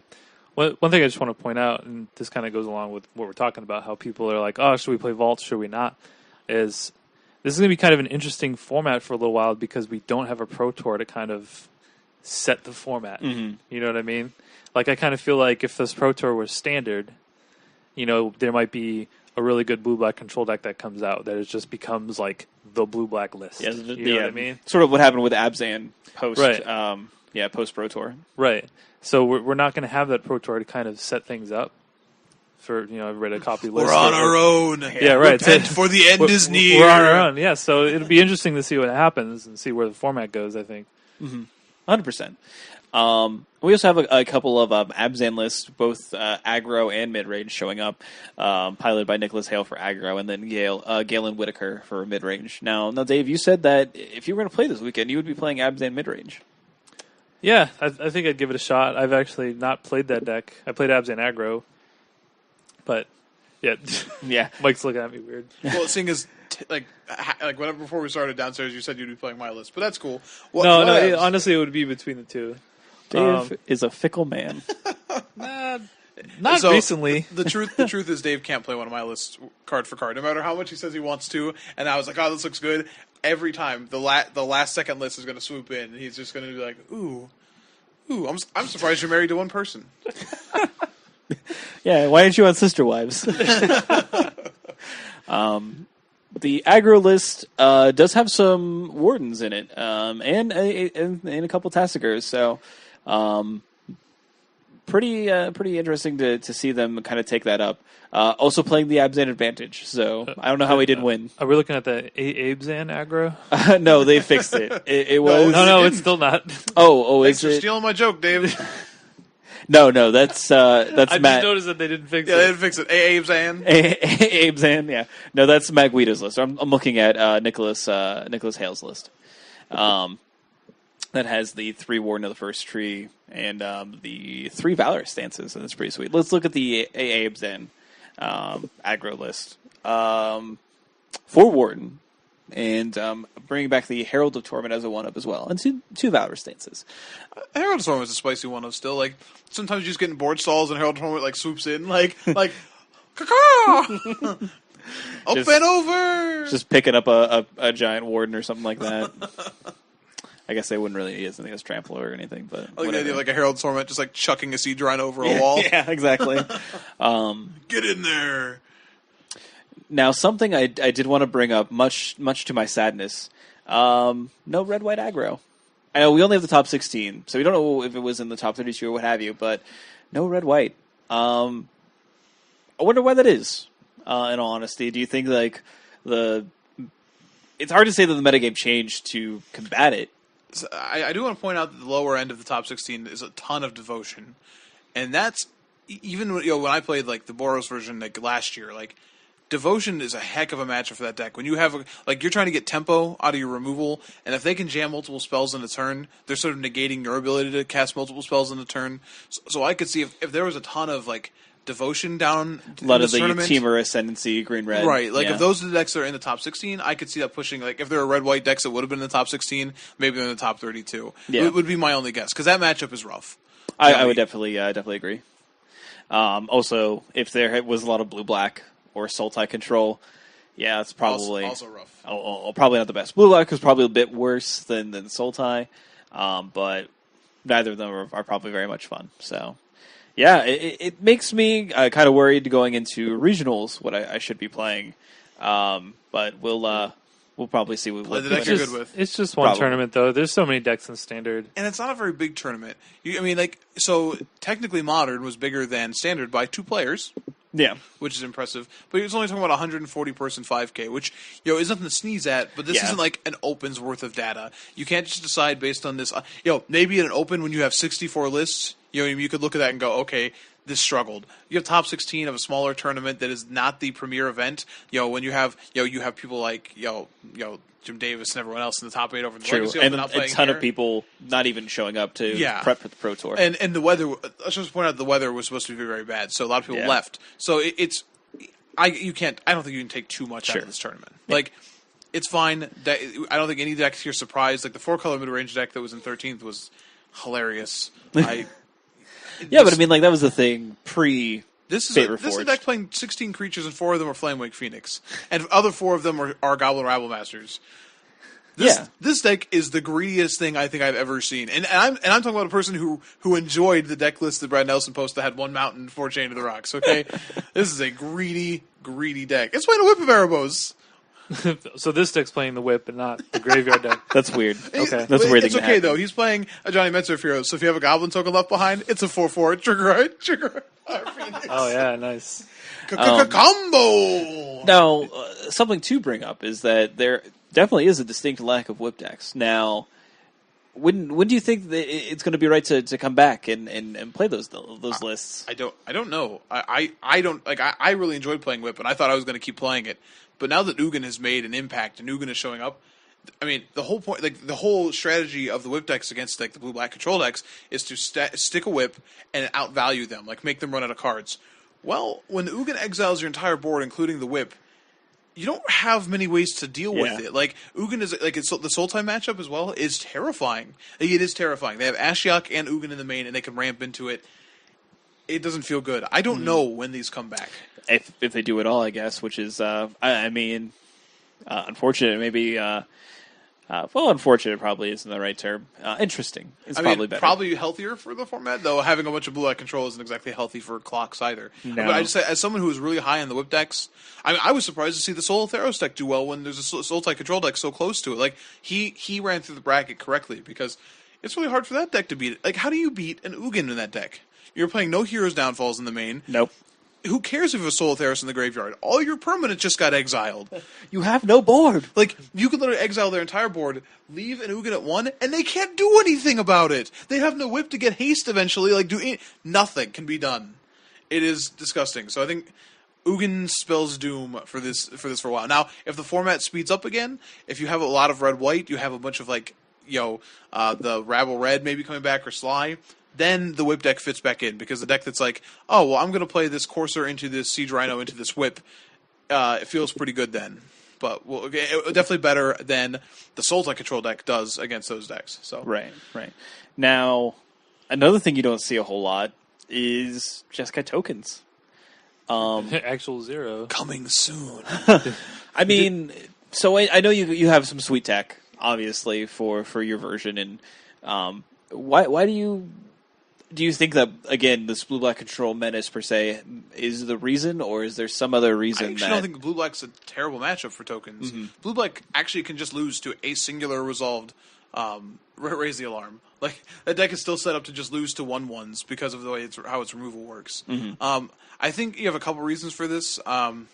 One thing I just want to point out, and this kind of goes along with what we're talking about, how people are like, oh, should we play Vaults, should we not, is this is going to be kind of an interesting format for a little while because we don't have a Pro Tour to kind of set the format. Mm-hmm. You know what I mean? Like, I kind of feel like if this Pro Tour was standard, there might be a really good blue-black control deck that comes out that it just becomes, like, the blue-black list. Yeah, you know what I mean? Sort of what happened with Abzan post, right. Post Pro Tour. Right. So we're not going to have that Pro Tour to kind of set things up for, everybody to copy lists. We're on our own. Yeah, right. Repent for the end is near. We're on our own, yeah. So it'll be interesting to see what happens and see where the format goes, I think. Mm-hmm. 100%. We also have a couple of Abzan lists, both aggro and mid-range, showing up, piloted by Nicholas Hale for aggro, and then Galen Whitaker for mid-range. Now, Dave, you said that if you were going to play this weekend, you would be playing Abzan mid-range. Yeah, I think I'd give it a shot. I've actually not played that deck. I played Abzan aggro, but Yeah. Yeah. Mike's looking at me weird. Well, seeing as like whatever before we started downstairs, you said you'd be playing my list, but that's cool. Honestly, it would be between the two. Dave is a fickle man. Not recently. The truth is Dave can't play one of my lists card for card, no matter how much he says he wants to. And I was like, oh, this looks good. Every time the last second list is going to swoop in, and he's just going to be like, ooh, I'm surprised you're married to one person. Yeah, why aren't you on Sister Wives? The aggro list does have some Wardens in it, and a couple Tassigers, so pretty interesting to see them kind of take that up. Also playing the Abzan advantage, so I don't know how he didn't win. Are we looking at the Abzan aggro? No, they fixed it. It was no, it's still not. Thanks for stealing my joke, Dave. No, that's I Matt. just noticed that they didn't fix it. Yeah, they didn't fix it. Abzan. Abzan, yeah. No, that's Matt Guido's list. I'm looking at Nicholas Hale's list. That has the 3 Warden of the First Tree and the 3 Valorous stances, and it's pretty sweet. Let's look at the Abzan aggro list. 4 Warden, and bringing back the Herald of Torment as a 1-up as well, and two Valorous stances. Herald of Torment is a spicy 1-up still. Like, sometimes you just get in board stalls and Herald of Torment like swoops in, like caw! Up and over! Just picking up a giant Warden or something like that. I guess they wouldn't really use anything as Trampler or anything, but I like the idea of like a Herald of Torment just like chucking a Siege Rhine over a wall. Yeah, exactly. Get in there! Now, something I did want to bring up, much to my sadness, no red-white aggro. I know we only have the top 16, so we don't know if it was in the top 32 or what have you, but no red-white. I wonder why that is, in all honesty. Do you think, like, it's hard to say that the metagame changed to combat it. So I do want to point out that the lower end of the top 16 is a ton of devotion. And that's, even when I played, like, the Boros version, like, last year, like, devotion is a heck of a matchup for that deck. When you have, you're trying to get tempo out of your removal, and if they can jam multiple spells in a turn, they're sort of negating your ability to cast multiple spells in a turn. So I could see if there was a ton of, like, devotion down a lot of the tournament, Temur Ascendancy, green-red. right, like, if those are the decks that are in the top 16, I could see that pushing, like, if there were red-white decks that would have been in the top 16, maybe they're in the top 32. Yeah. It would be my only guess, because that matchup is rough. I would definitely agree. Also, if there was a lot of blue-black or Sultai control, yeah, it's probably also rough. Probably not the best. Blue-black is probably a bit worse than Sultai, but neither of them are probably very much fun, so... Yeah, it makes me kind of worried going into regionals what I should be playing, but we'll probably see what the deck you're good with. It's just one tournament though. There's so many decks in Standard, and it's not a very big tournament. So technically Modern was bigger than Standard by 2 players. Yeah, which is impressive. But he was only talking about 140 person 5K, which is nothing to sneeze at. But this isn't like an Open's worth of data. You can't just decide based on this. Maybe at an Open when you have 64 lists. You could look at that and go, okay, this struggled. You have top 16 of a smaller tournament that is not the premier event. When you have people like Jim Davis and everyone else in the top 8 over the Legacy and not a ton of people not even showing up to prep for the Pro Tour. And the weather. Let's just point out the weather was supposed to be very bad, so a lot of people left. So I don't think you can take too much out of this tournament. Yeah. Like, it's fine. I don't think any deck here surprised. Like the 4-color mid-range deck that was in 13th was hilarious. But I mean, like, that was the thing This is a deck playing 16 creatures, and 4 of them are Flamewake Phoenix, and other 4 of them are Goblin Rabble Masters. This deck is the greediest thing I think I've ever seen, and I'm talking about a person who enjoyed the deck list that Brad Nelson posted that had 1 mountain, 4 Chain of the Rocks. Okay, this is a greedy deck. It's playing a Whip of Erebos. So this deck's playing the Whip and not the Graveyard deck. That's weird. Okay, that's weird. It's okay though. He's playing a Johnny Metzer hero, so if you have a Goblin token left behind, it's a 4/4 trigger. Oh yeah, nice. Combo. Now, something to bring up is that there definitely is a distinct lack of Whip decks. Now, when do you think that it's going to be right to come back and play those lists? I don't know. I don't like. I really enjoyed playing Whip, and I thought I was going to keep playing it. But now that Ugin has made an impact and Ugin is showing up, I mean, the whole point, like the whole strategy of the Whip decks against like the blue-black control decks is to stick a Whip and outvalue them, like make them run out of cards. Well, when Ugin exiles your entire board, including the whip, you don't have many ways to deal with it. Like, Ugin is, like, the Sultai matchup as well is terrifying. Like, it is terrifying. They have Ashiok and Ugin in the main, and they can ramp into it. It doesn't feel good. I don't know when these come back. If they do it all, I guess, which is, unfortunate, maybe. Unfortunate probably isn't the right term. Interesting is probably better. Probably healthier for the format, though having a bunch of blue-eye control isn't exactly healthy for clocks either. No. But I just say, as someone who is really high on the whip decks, I was surprised to see the Soul Theros deck do well when there's a Sultai control deck so close to it. Like, he ran through the bracket correctly, because it's really hard for that deck to beat it. Like, how do you beat an Ugin in that deck? You're playing no Heroes Downfalls in the main. Nope. Who cares if you have a Soul Theros in the graveyard? All your permanents just got exiled. You have no board. Like, you could literally exile their entire board, leave an Ugin at 1, and they can't do anything about it. They have no whip to get haste eventually. Like, nothing can be done. It is disgusting. So I think Ugin spells doom for this for a while. Now, if the format speeds up again, if you have a lot of red-white, you have a bunch of, like, the Rabble Red maybe coming back or Sly, then the whip deck fits back in, because the deck that's like, oh, well, I'm going to play this Courser into this Siege Rhino into this whip, it feels pretty good then. But definitely better than the Sultai control deck does against those decks. So Right. Now, another thing you don't see a whole lot is Jeskai tokens. Actual zero. Coming soon. I mean, so I know you have some sweet tech, obviously, for your version, and why do you think that, again, this blue-black control menace, per se, is the reason, or is there some other reason I actually don't think blue-black's a terrible matchup for tokens. Mm-hmm. Blue-black actually can just lose to a singular resolved Raise the Alarm. Like, that deck is still set up to just lose to 1/1s because of the way how its removal works. Mm-hmm. I think you have a couple reasons for this. Some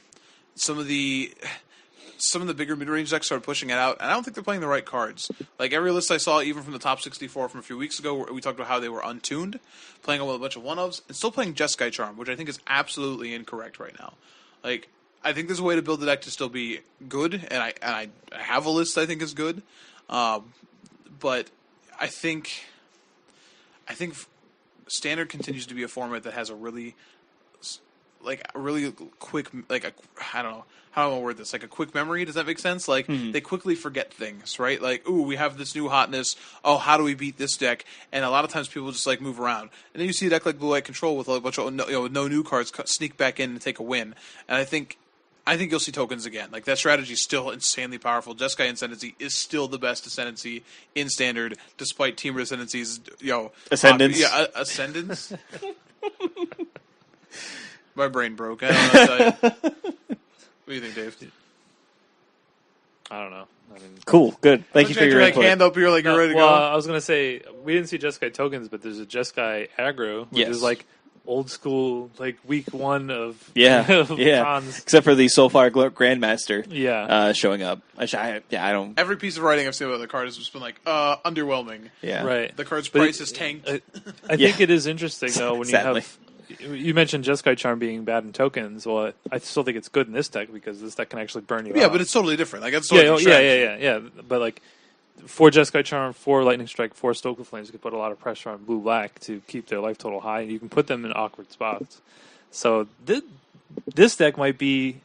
of the bigger mid-range decks started pushing it out, and I don't think they're playing the right cards. Like, every list I saw, even from the top 64 from a few weeks ago, we talked about how they were untuned, playing with a bunch of one-ofs, and still playing Jeskai Charm, which I think is absolutely incorrect right now. Like, I think there's a way to build the deck to still be good, and I have a list I think is good, but I think Standard continues to be a format that has a really quick, I don't know how I'm gonna word this, like a quick memory. Does that make sense? Like, they quickly forget things, right? Like, ooh, we have this new hotness. Oh, how do we beat this deck? And a lot of times people just like move around, and then you see a deck like Blue White Control with a bunch of no new cards sneak back in and take a win. And I think you'll see tokens again. Like, that strategy is still insanely powerful. Jeskai Ascendancy is still the best Ascendancy in Standard, despite Team Ascendancy's Ascendance. Ascendance. My brain broke. I don't know what to tell you. What do you think, Dave? I don't know. Cool, good. Thank you for your input. Hand up here, like you're ready to go. I was gonna say we didn't see Jeskai tokens, but there's a Jeskai aggro, which is like old school, like week 1 of cons. Except for the Soulfire Grandmaster, showing up. I don't. Every piece of writing I've seen about the card has just been like underwhelming. Yeah, right. The card's price is tanked. I think it is interesting though when you have. You mentioned Jeskai Charm being bad in tokens. Well, I still think it's good in this deck because this deck can actually burn you out. Yeah, but it's totally different. Like, it's yeah. But like, 4 Jeskai Charm, 4 Lightning Strike, 4 Stokel Flames, you can put a lot of pressure on blue-black to keep their life total high, and you can put them in awkward spots. So this deck might be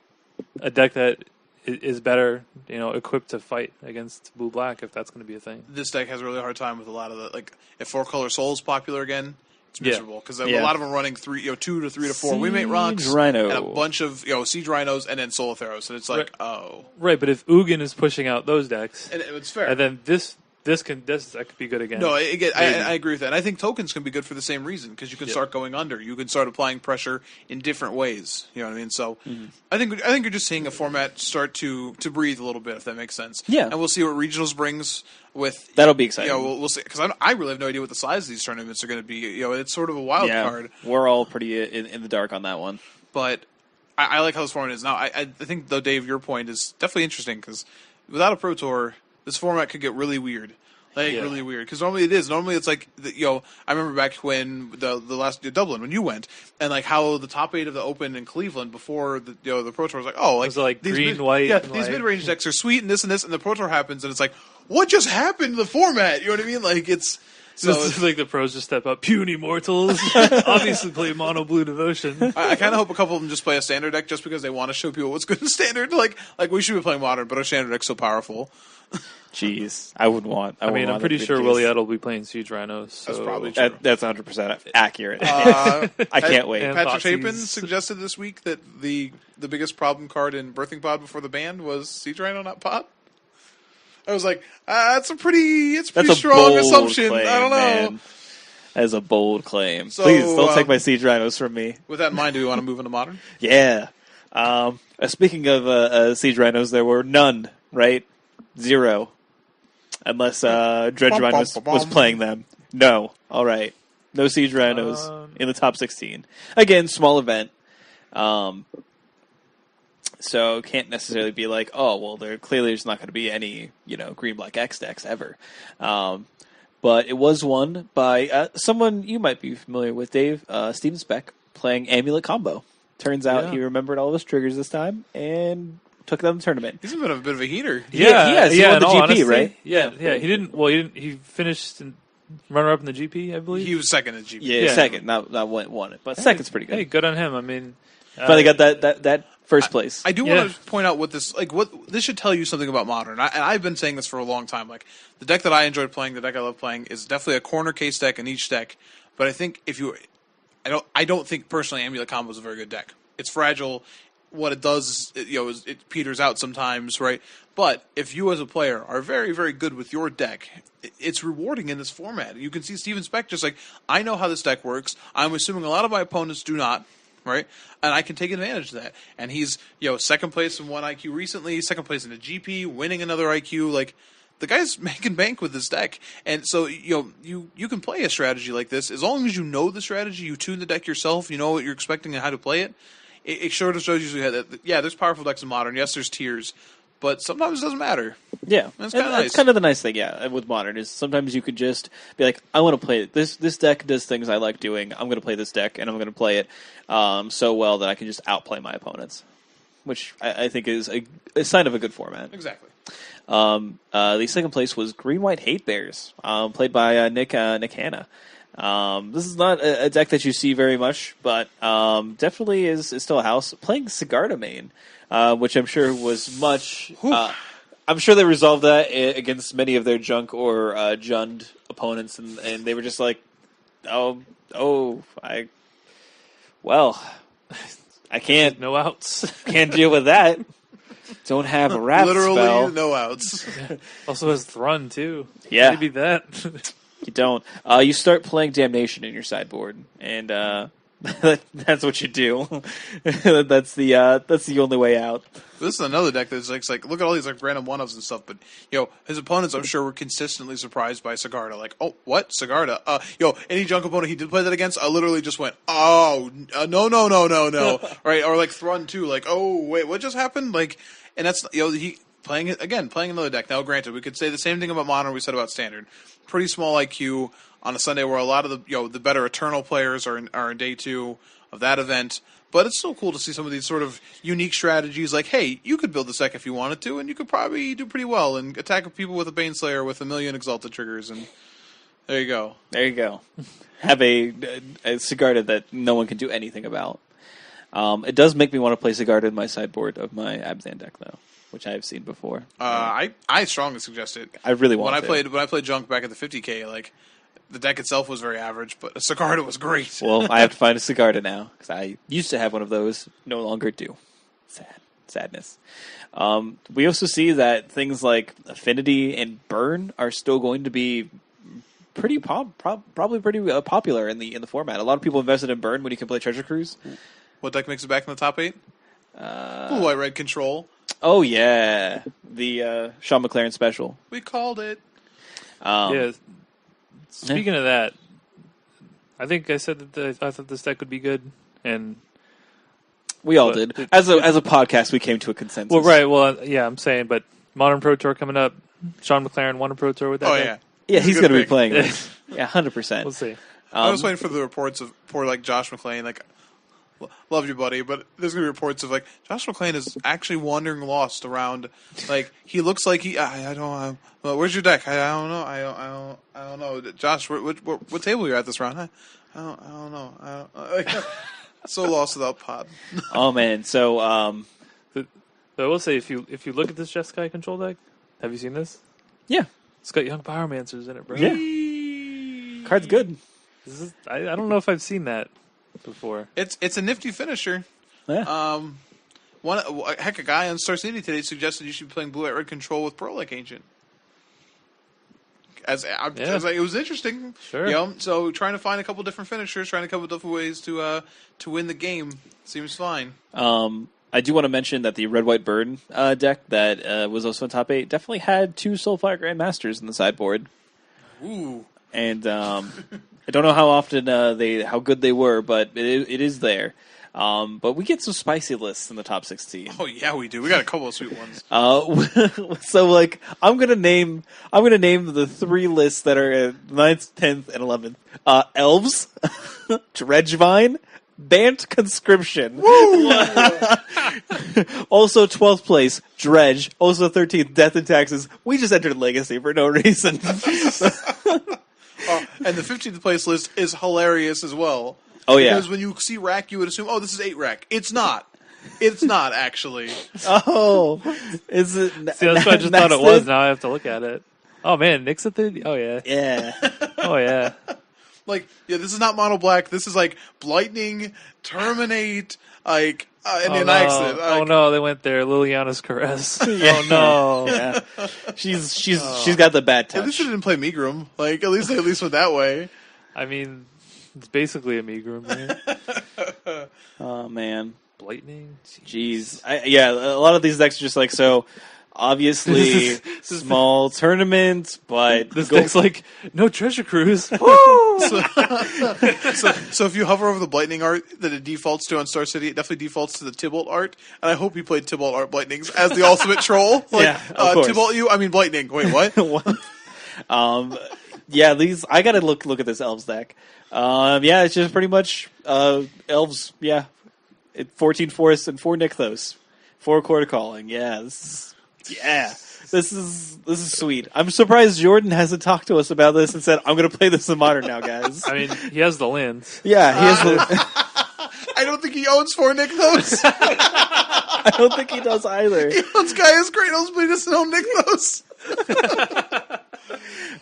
a deck that is better, equipped to fight against blue-black, if that's going to be a thing. This deck has a really hard time with a lot of the, like, if 4-color Soul is popular again, it's miserable because a lot of them are running 2 to 3 to 4 Wingmate Rocks Rhino. and a bunch of Siege Rhinos and then Soul Theros, and it's like right. But if Ugin is pushing out those decks, and it's fair, and then this that could be good again. No, I agree with that. And I think tokens can be good for the same reason because you can start going under. You can start applying pressure in different ways. You know what I mean? So I think you're just seeing a format start to breathe a little bit, if that makes sense. Yeah, and we'll see what regionals brings. That'll be exciting. We'll see, because I really have no idea what the size of these tournaments are going to be. It's sort of a wild card. We're all pretty in the dark on that one. But I like how this format is now. I think, though, Dave, your point is definitely interesting because without a Pro Tour, this format could get really weird. Really weird. Because normally it is. Normally it's like, I remember back when the last Dublin, when you went, and like how the top 8 of the Open in Cleveland before the Pro Tour was like, was like these green, white. Yeah, these mid-range decks are sweet and this, and the Pro Tour happens, and it's like, what just happened to the format? You know what I mean? Like, it's So it's like the pros just step up. Puny mortals, obviously play mono blue devotion. I kind of hope a couple of them just play a standard deck just because they want to show people what's good in standard. Like we should be playing modern, but our standard deck's so powerful. Jeez, I wouldn't want. I mean, I'm pretty sure Willie Ed will be playing Siege Rhinos. So. That's probably true. That's 100% accurate. I can't wait. Patrick Chapin suggested this week that the biggest problem card in Birthing Pod before the ban was Siege Rhino, not Pod. I was like, that's a pretty strong assumption. Claim, I don't know. Man. That is a bold claim. So, please don't take my Siege Rhinos from me. With that in mind, do we want to move into Modern? Yeah. Speaking of Siege Rhinos, there were none, right? 0. Unless Dredge was playing them. No. All right. No Siege Rhinos in the top 16. Again, small event. So can't necessarily be like, oh, well, there clearly there's not going to be any, green-black X decks ever. But it was won by someone you might be familiar with, Dave, Steven Speck, playing Amulet Combo. Turns out he remembered all of his triggers this time and took it on the tournament. He's been a bit of a heater. Yeah, he has. He won the GP, honesty, right? Yeah. He didn't. Well, he finished runner-up in the GP, I believe. He was second in GP. Yeah, second. Not won it, but second's pretty good. Hey, good on him. I mean, finally got that first place. I do want to point out what this should tell you something about Modern. And I've been saying this for a long time. Like, the deck that I enjoyed playing, the deck I love playing, is definitely a corner case deck in each deck. But I think I don't think personally Amulet Combo is a very good deck. It's fragile. What it does is, it peters out sometimes, right? But if you as a player are very, very good with your deck, it's rewarding in this format. You can see Steven Speck just like, I know how this deck works. I'm assuming a lot of my opponents do not, right? And I can take advantage of that. And he's, second place in one IQ recently, second place in a GP, winning another IQ. Like, the guy's making bank with this deck. And so, you can play a strategy like this. As long as you know the strategy, you tune the deck yourself, you know what you're expecting and how to play it. It sort of shows you that, there's powerful decks in Modern. Yes, there's tiers. But sometimes it doesn't matter. Yeah. That's kind of nice. That's kind of the nice thing, with Modern, is sometimes you could just be like, I want to play it. This deck does things I like doing. I'm going to play this deck, and I'm going to play it so well that I can just outplay my opponents. Which I think is a sign of a good format. Exactly. The second place was Green-White Hate Bears, played by Nick Hanna. This is not a deck that you see very much, but definitely is still a house. Playing Sigarda main, which I'm sure was much... I'm sure they resolved that against many of their junk or Jund opponents, and they were just like, I can't... No outs. Can't deal with that. Don't have a wrath Literally spell. no outs. Also has Thrun, too. Yeah. Maybe that. You don't. You start playing Damnation in your sideboard, and that's what you do. That's the only way out. This is another deck that's like look at all these like random one-ups and stuff, but his opponents I'm sure were consistently surprised by Sigarda. Like, oh, what? Sigarda? Any junk opponent he did play that against, I literally just went, oh, no. Right? Or like Thrun too, like, oh wait, what just happened? Like, and that's he playing another deck. Now granted, we could say the same thing about Modern we said about Standard. Pretty small IQ on a Sunday where a lot of the better Eternal players are in day 2 of that event. But it's still cool to see some of these sort of unique strategies. Like, hey, you could build this deck if you wanted to, and you could probably do pretty well and attack people with a Baneslayer with 1,000,000 Exalted triggers. And there you go. There you go. Have a Sigarda that no one can do anything about. It does make me want to play Sigarda in my sideboard of my Abzan deck, though, which I have seen before. I strongly suggest it. I really want to. When I played Junk back at the 50K, like, the deck itself was very average, but a Sigarda was great. Well, I have to find a Sigarda now, because I used to have one of those, no longer do. Sadness. We also see that things like Affinity and Burn are still going to be pretty probably pretty popular in the format. A lot of people invested in Burn when you can play Treasure Cruise. What deck makes it back in the top 8? Blue, White, Red Control. Oh, yeah. The Sean McLaren special. We called it. Speaking of that, I think I said that I thought this deck would be good, and we all did. As a podcast, we came to a consensus. Well, right. Well, yeah, I'm saying, but Modern Pro Tour coming up. Sean McLaren won a Pro Tour with that. Oh deck. Yeah, he's going to be playing this. Yeah, 100%. We'll see. I was waiting for the reports of poor like Josh McClain, like love you, buddy, but there's gonna be reports of like Josh McClain is actually wandering lost around. Like he looks like I don't. Well, where's your deck? I don't know. I don't know. Josh, what table you're at this round? I don't know. So lost without pod. Oh man, so I will say if you look at this Jeskai control deck, have you seen this? Yeah, it's got Young Pyromancers in it, bro. Yeah, card's good. I don't know if I've seen that before. It's a nifty finisher. Yeah. A guy on Star City today suggested you should be playing Blue-White Red Control with Pearl-like Ancient. It was interesting. Sure. You know, so trying to find a couple different finishers, trying a couple different ways to win the game seems fine. I do want to mention that the Red White Burn deck that was also in top 8 definitely had 2 Soulfire Grandmasters in the sideboard. Ooh. And I don't know how often how good they were, but it is there. But we get some spicy lists in the top 16. Oh yeah, we do. We got a couple of sweet ones. So like I'm gonna name the 3 lists that are at 9th, 10th, and 11th. Elves, Dredgevine, Bant Conscription. Also 12th place, Dredge. Also 13th, Death and Taxes. We just entered Legacy for no reason. And the 15th place list is hilarious as well. Oh yeah, because when you see rack, you would assume, oh, this is 8 rack. It's not. It's not actually. Oh, is it? See, that's what I just thought it was. Now I have to look at it. Oh man, Nick's at the. Oh yeah. Yeah. Oh yeah. Like, yeah, this is not mono black. This is like Blightning, Terminate, like, and then accident. Like, oh no, they went there. Liliana's Caress. Yeah. Oh no. Yeah. She's got the bad touch. At least she didn't play Megrim. Like, at least went that way. I mean, it's basically a Megrim, man. Oh man. Blightning? Jeez. A lot of these decks are just like, so obviously small tournament, but this deck's like, no Treasure Cruise. So if you hover over the Blightning art that it defaults to on Star City, it definitely defaults to the Tybalt art, and I hope you played Tybalt art Blightnings as the ultimate troll. Like, yeah, of course. Tybalt you? I mean Blightning. Wait, what? Yeah, these I gotta look at this Elves deck. It's just pretty much Elves, 14 Forests and 4 Nykthos. 4 Quarter Calling. Yeah, this is sweet. I'm surprised Jordan hasn't talked to us about this and said, I'm going to play this in Modern now, guys. I mean, he has the lands. Yeah, he has the... I don't think he owns 4 Nykthos. I don't think he does either. He owns Gaia's Cradles, but he doesn't own Nykthos.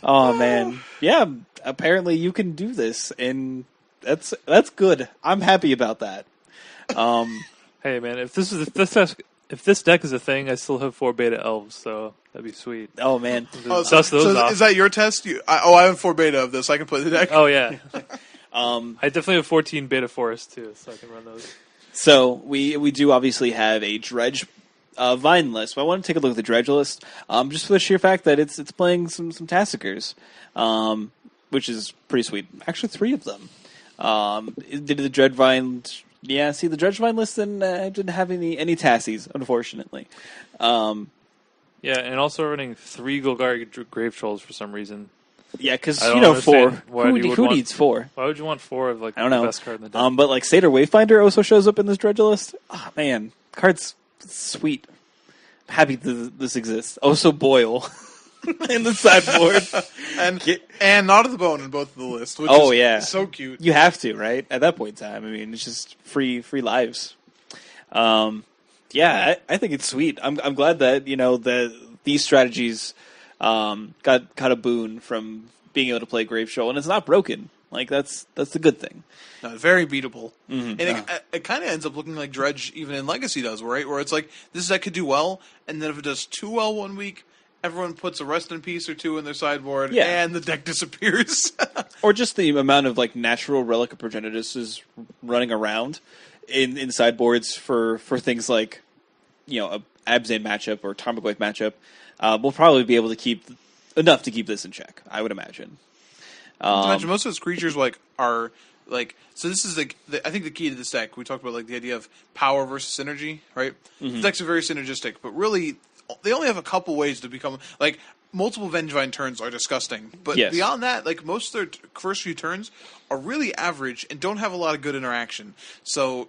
Oh, man. Yeah, apparently you can do this, and that's good. I'm happy about that. Hey, man, if this deck is a thing, I still have 4 beta elves, so that'd be sweet. Oh man! Dust those off. Is that your test? I have 4 beta of this. I can play the deck. Oh yeah. I definitely have 14 beta forests too, so I can run those. So we do obviously have a Dredge Vine list, but I want to take a look at the Dredge list, just for the sheer fact that it's playing some Tassikers, which is pretty sweet. Actually, 3 of them. Did the Dreadvine? Yeah, see, the Dredgevine list didn't have any Tassies, unfortunately. Yeah, and also running 3 Golgari Grave Trolls for some reason. Yeah, because, 4. Who needs 4? Why would you want 4 of, like, I don't know. the best card in the deck? But, like, Satyr Wayfinder also shows up in this Dredge list. Oh, man. Card's sweet. I'm happy this exists. Also Boyle. In the sideboard. and Not of the Bone in both of the lists, which is so cute. You have to, right? At that point in time. I mean, it's just free lives. I think it's sweet. I'm glad that, that these strategies got a boon from being able to play Grave Troll, and it's not broken. Like, that's the good thing. No, very beatable. Mm-hmm. And it kind of ends up looking like Dredge even in Legacy does, right? Where it's like, this deck could do well, and then if it does too well one week, everyone puts a Rest in Peace or 2 in their sideboard, and the deck disappears. Or just the amount of like natural Relic of Progenitus running around in sideboards for things like, a Abzan matchup or Tarmogoyf matchup. We'll probably be able to keep enough to keep this in check, I would imagine. Imagine most of those creatures are so this is I think the key to this deck. We talked about the idea of power versus synergy, right? Mm-hmm. The decks are very synergistic, but really they only have a couple ways to become multiple Vengevine turns are disgusting, but beyond that, most of their first few turns are really average and don't have a lot of good interaction. So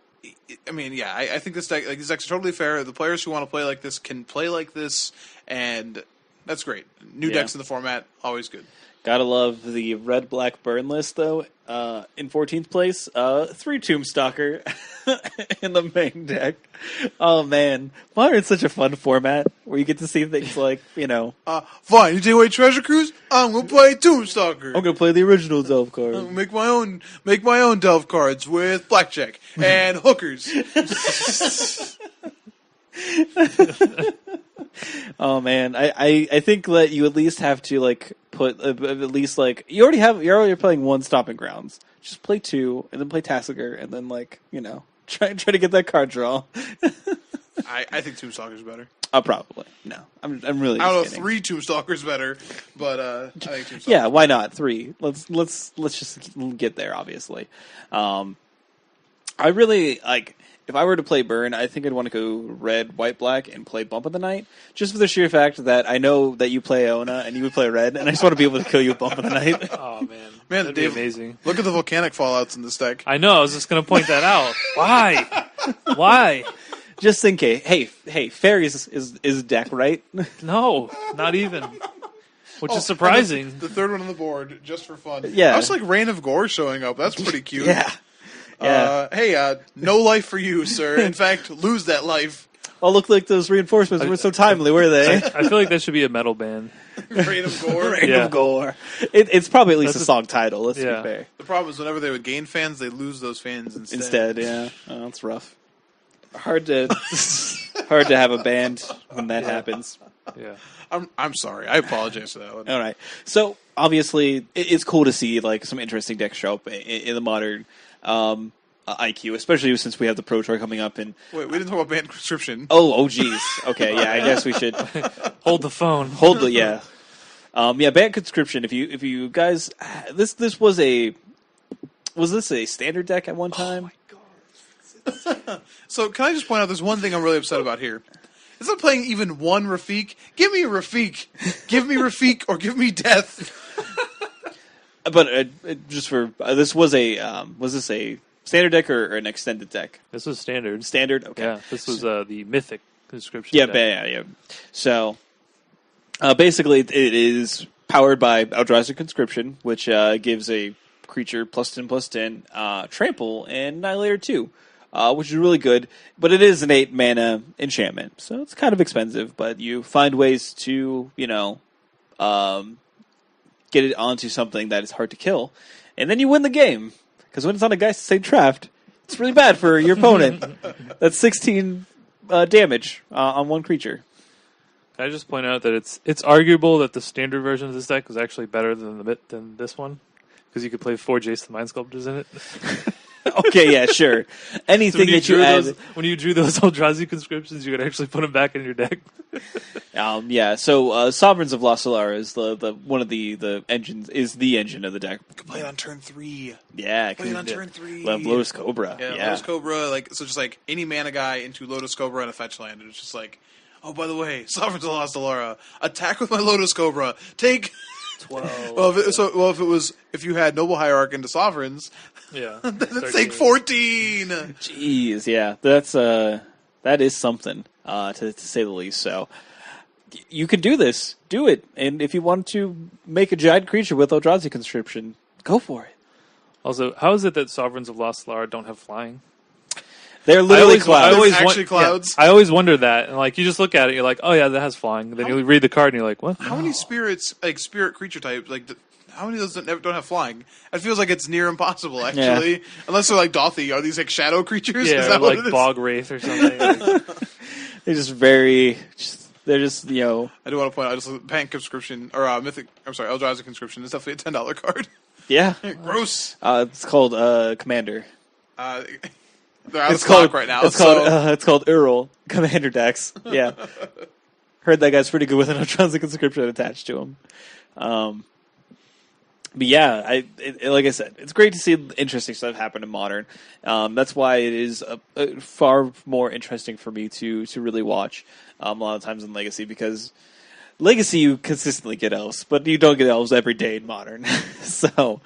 I mean, yeah, I think this deck, like, these decks are totally fair. The players who want to play like this can play like this, and that's great. New decks in the format, always good. Gotta love the red-black burn list, though. In 14th place, 3 Tombstalker in the main deck. Oh, man. Modern's such a fun format where you get to see things like, fine, you take away Treasure Cruise? I'm going to play Tombstalker. I'm going to play the original Delve card. Make my own Delve cards with blackjack and hookers. Oh man, I think that you at least have to like put at least like you're already playing 1 Stomping Grounds. Just play 2 and then play Tassiger and then try to get that card draw. I think Tombstalker's better. Probably no. I'm really. I don't know if kidding. 3 Tombstalker's better, but I think Tombstalker's yeah, why not 3? Let's just get there. Obviously, I really like. If I were to play Burn, I think I'd want to go red, white, black, and play Bump of the Night. Just for the sheer fact that I know that you play Iona and you would play red, and I just want to be able to kill you with Bump of the Night. Oh, man. That'd be amazing. Look at the volcanic fallouts in this deck. I know, I was just going to point that out. Why? Why? Just think, hey, Fairies is deck, right? No, not even. Which is surprising. The third one on the board, just for fun. Yeah. I was like Reign of Gore showing up. That's pretty cute. Yeah. Hey, no life for you, sir. In fact, lose that life. Oh, look like those reinforcements were so timely, were they? I feel like that should be a metal band. Reign of Gore. Reign of Gore. It's probably at least a song title, let's be fair. The problem is whenever they would gain fans, they lose those fans instead. Instead, yeah. Oh, that's rough. Hard to have a band when that happens. Yeah. I'm sorry. I apologize for that one. All right. So, obviously, it's cool to see like some interesting decks show up in the modern IQ, especially since we have the Pro Tour coming up. And wait, we didn't talk about band conscription. Oh, geez. Okay, yeah, I guess we should hold the phone. Band conscription. If you guys, this was this a standard deck at one time? Oh my god! So can I just point out there's one thing I'm really upset about here. Instead of playing even one Rafiq, give me a Rafiq. Give me Rafiq or give me death. But just for this was this a standard deck or an extended deck? This was standard. Standard, okay. Yeah, this was the mythic conscription. Yeah. So basically, it is powered by Eldrazi Conscription, which gives a creature +10/+10 trample and Annihilator 2. Which is really good, but it is an 8 mana enchantment, so it's kind of expensive. But you find ways to, get it onto something that is hard to kill, and then you win the game. Because when it's on a Geist Saint Draft, it's really bad for your opponent. That's 16 damage on one creature. Can I just point out that it's arguable that the standard version of this deck is actually better than this one, because you could play 4 Jace the Mind Sculptors in it. Okay, yeah, sure. Anything that you add... when you drew those Eldrazi conscriptions, you could actually put them back in your deck. So Sovereigns of Lost Solara is the one of the engines, is the engine of the deck. You can play it on turn 3. Yeah, play it on turn 3. Love Lotus Cobra. Yeah, Lotus Cobra, just like any mana guy into Lotus Cobra and a fetch land. It's just like, oh, by the way, Sovereigns of Lost Solara, attack with my Lotus Cobra. Take 12. If you had Noble Hierarch into Sovereigns, yeah, then it's take 14. Jeez, yeah, that is something to say the least. So you can do this, do it, and if you want to make a giant creature with Eldrazi Conscription, go for it. Also, how is it that Sovereigns of Lost Solara don't have flying? They're literally clouds. Actually clouds. Yeah, I always wonder that, and you just look at it, you're like, oh yeah, that has flying. And then you read the card, and you're like, what? How many spirits, spirit creature types, how many of those don't have flying? It feels like it's near impossible, actually. Yeah. Unless they're like Dothy. Are these shadow creatures? Yeah, is that or Bog Wraith or something. They're just very... They're just, I do want to point out, Pan Conscription, or Mythic, Eldrazi Conscription is definitely a $10 card. Yeah. Gross. It's called Commander. They're out of stock right now. It's called Ural Commander decks. Yeah. Heard that guy's pretty good with an Eldrazi Conscription attached to him. But yeah, like I said, it's great to see interesting stuff happen in Modern. That's why it is far more interesting for me to really watch a lot of times in Legacy, because Legacy you consistently get elves, but you don't get elves every day in Modern. So,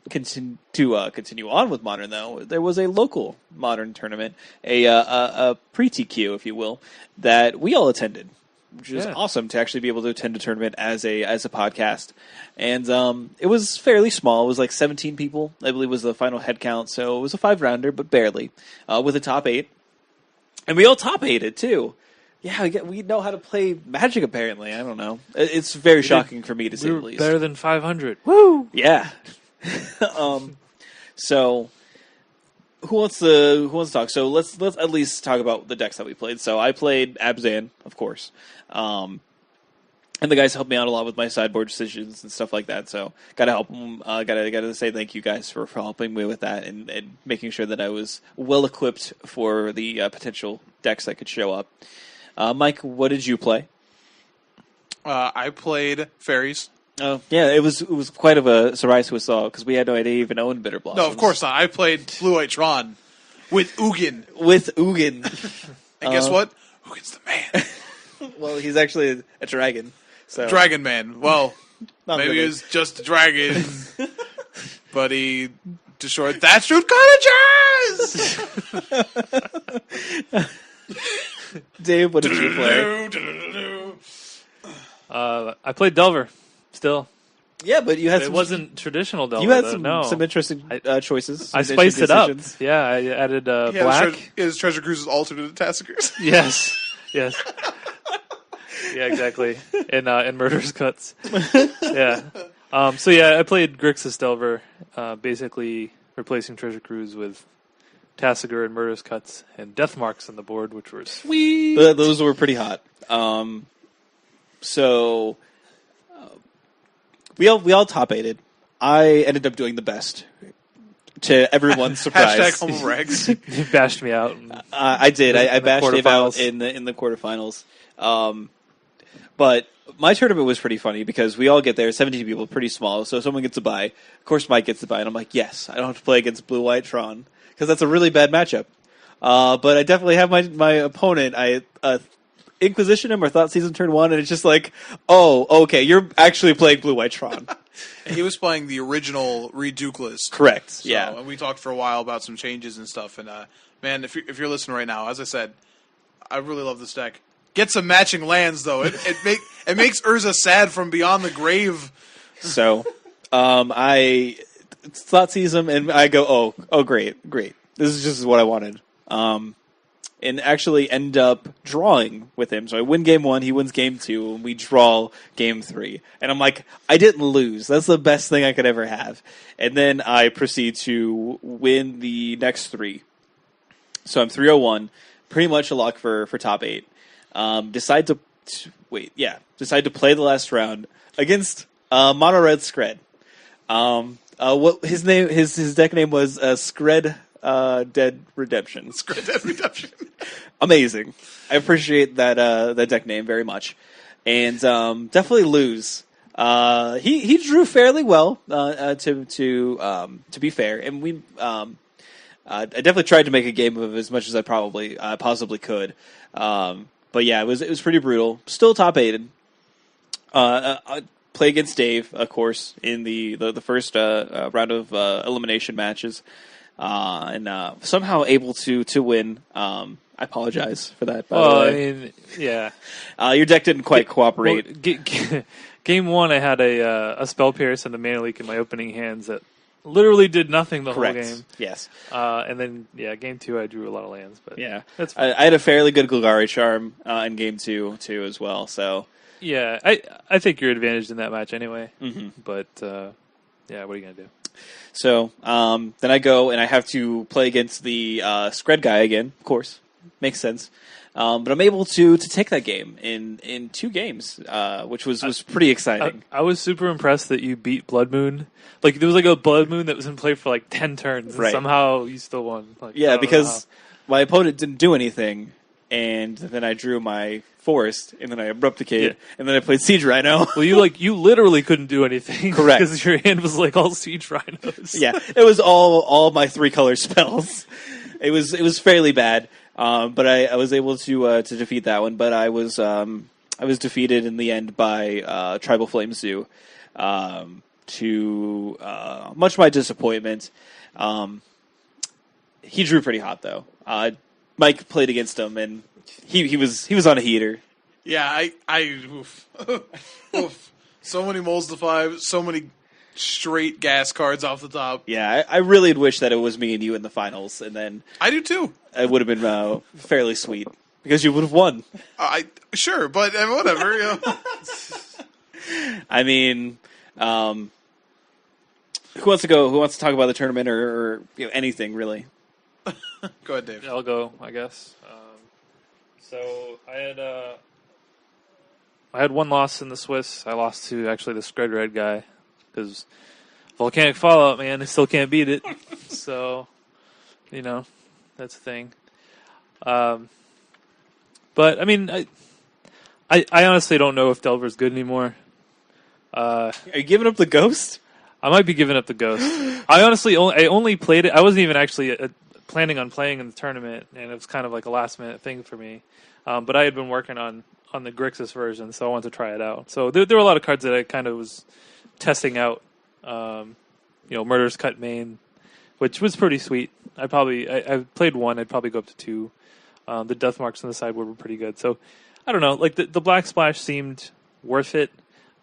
continue on with Modern, though, there was a local Modern tournament, a pre-TQ, if you will, that we all attended, which is awesome to actually be able to attend a tournament as a podcast. And it was fairly small. It was like 17 people, I believe, was the final head count. So it was a 5-rounder, but barely, with a top 8. And we all top 8'd, too. Yeah, we know how to play Magic, apparently. I don't know. It's very shocking for me, to say the least. Better than 500. Woo! Yeah. So who wants to talk? So let's at least talk about the decks that we played. So I played Abzan, of course. And the guys helped me out a lot with my sideboard decisions and stuff like that. So gotta help them. Gotta say thank you guys for helping me with that and making sure that I was well equipped for the potential decks that could show up. Mike, what did you play? I played Fairies. Oh yeah, it was quite of a surprise to us all because we had no idea he even owned Bitter Blossoms. No, of course not. I played Blue White Tron with Ugin. And guess what? Ugin's the man. Well, he's actually a dragon. So. Dragon Man. Well, maybe really. He was just a dragon, but he destroyed thatched roof cottages. Dave, what did you play? I played Delver. Still, yeah, but you had it wasn't traditional Delver. You had some interesting choices. I spiced it up. Yeah, I added black. His Treasure Cruises alternate Tassikers. Yes. Yeah, exactly. In Murderous Cuts. Yeah. So yeah, I played Grixis Delver, basically replacing Treasure Cruise with Tassiger and Murderous Cuts and Death Marks on the board, which were sweet. Those were pretty hot. So. We all top 8'd. I ended up doing the best. To everyone's surprise. Hashtag humble brags. You bashed me out. I did. I bashed Dave out in the quarterfinals. But my tournament was pretty funny because we all get there, 17 people, pretty small, so someone gets a bye. Of course Mike gets the bye, and I'm like, yes, I don't have to play against Blue White Tron because that's a really bad matchup. But I definitely have my opponent. Inquisition him or Thought Season turn 1, and it's just like, oh, okay, you're actually playing Blue White Tron. He was playing the original Redukeless. Correct. So, yeah. And we talked for a while about some changes and stuff. And man, if you're listening right now, as I said, I really love this deck. Get some matching lands though. It makes Urza sad from beyond the grave. So, I Thought Season and I go, oh, great. This is just what I wanted. And actually end up drawing with him. So I win game 1, he wins game 2, and we draw game 3. And I'm like, I didn't lose. That's the best thing I could ever have. And then I proceed to win the next 3. So I'm 3-0-1, pretty much a lock for top 8. Decide to play the last round against Mono Red Skred. What his deck name was Skred Dead Redemption. Skred Dead Redemption. Amazing. I appreciate that deck name very much, and definitely lose. He drew fairly well to be fair, and we I definitely tried to make a game of it as much as I probably possibly could. But yeah, it was pretty brutal. Still top 8'd. I play against Dave, of course, in the first round of elimination matches. And somehow able to win. I apologize for that. By the way. I mean, yeah. Your deck didn't quite cooperate. Game 1, I had a Spell Pierce and a Mana Leak in my opening hands that literally did nothing the Correct. whole game. Yes. And then, game 2, I drew a lot of lands. But yeah, that's fine. I had a fairly good Golgari Charm in game 2 too as well. So yeah, I think you're advantaged in that match anyway. Mm-hmm. But what are you gonna do? So then I go and I have to play against the Skred guy again. Of course, makes sense. But I'm able to take that game in 2 games, which was pretty exciting. I was super impressed that you beat Blood Moon. Like there was like a Blood Moon that was in play for like 10 turns, and right. Somehow you still won. Like, yeah, because my opponent didn't do anything, and then I drew my Forest, and then I Abrupticate, and then I played Siege Rhino. Well, you literally couldn't do anything. Correct. Because your hand was like all Siege Rhinos. Yeah, it was all my 3-color spells. It was fairly bad, but I was able to defeat that one. But I was defeated in the end by Tribal Flame Zoo. to much of my disappointment. He drew pretty hot though. Mike played against him, and he was on a heater. Yeah, oof. Oof. So many moles to 5, so many straight gas cards off the top. Yeah, I really wish that it was me and you in the finals, and then I do too. It would have been fairly sweet because you would have won. Sure, but whatever. You know. I mean, who wants to go? Who wants to talk about the tournament or anything really? Go ahead, Dave. I'll go, I guess. So I had one loss in the Swiss. I lost to actually the Scred Red guy because Volcanic Fallout, man, they still can't beat it. So, that's the thing. But I mean, I honestly don't know if Delver's good anymore. Are you giving up the ghost? I might be giving up the ghost. I only played it. I wasn't even actually planning on playing in the tournament, and it was kind of like a last minute thing for me. But I had been working on the Grixis version, so I wanted to try it out. So there were a lot of cards that I kind of was testing out. Murder's Cut main, which was pretty sweet. I played one. I'd probably go up to 2. The death marks on the side were pretty good. So I don't know. Like the Black Splash seemed worth it,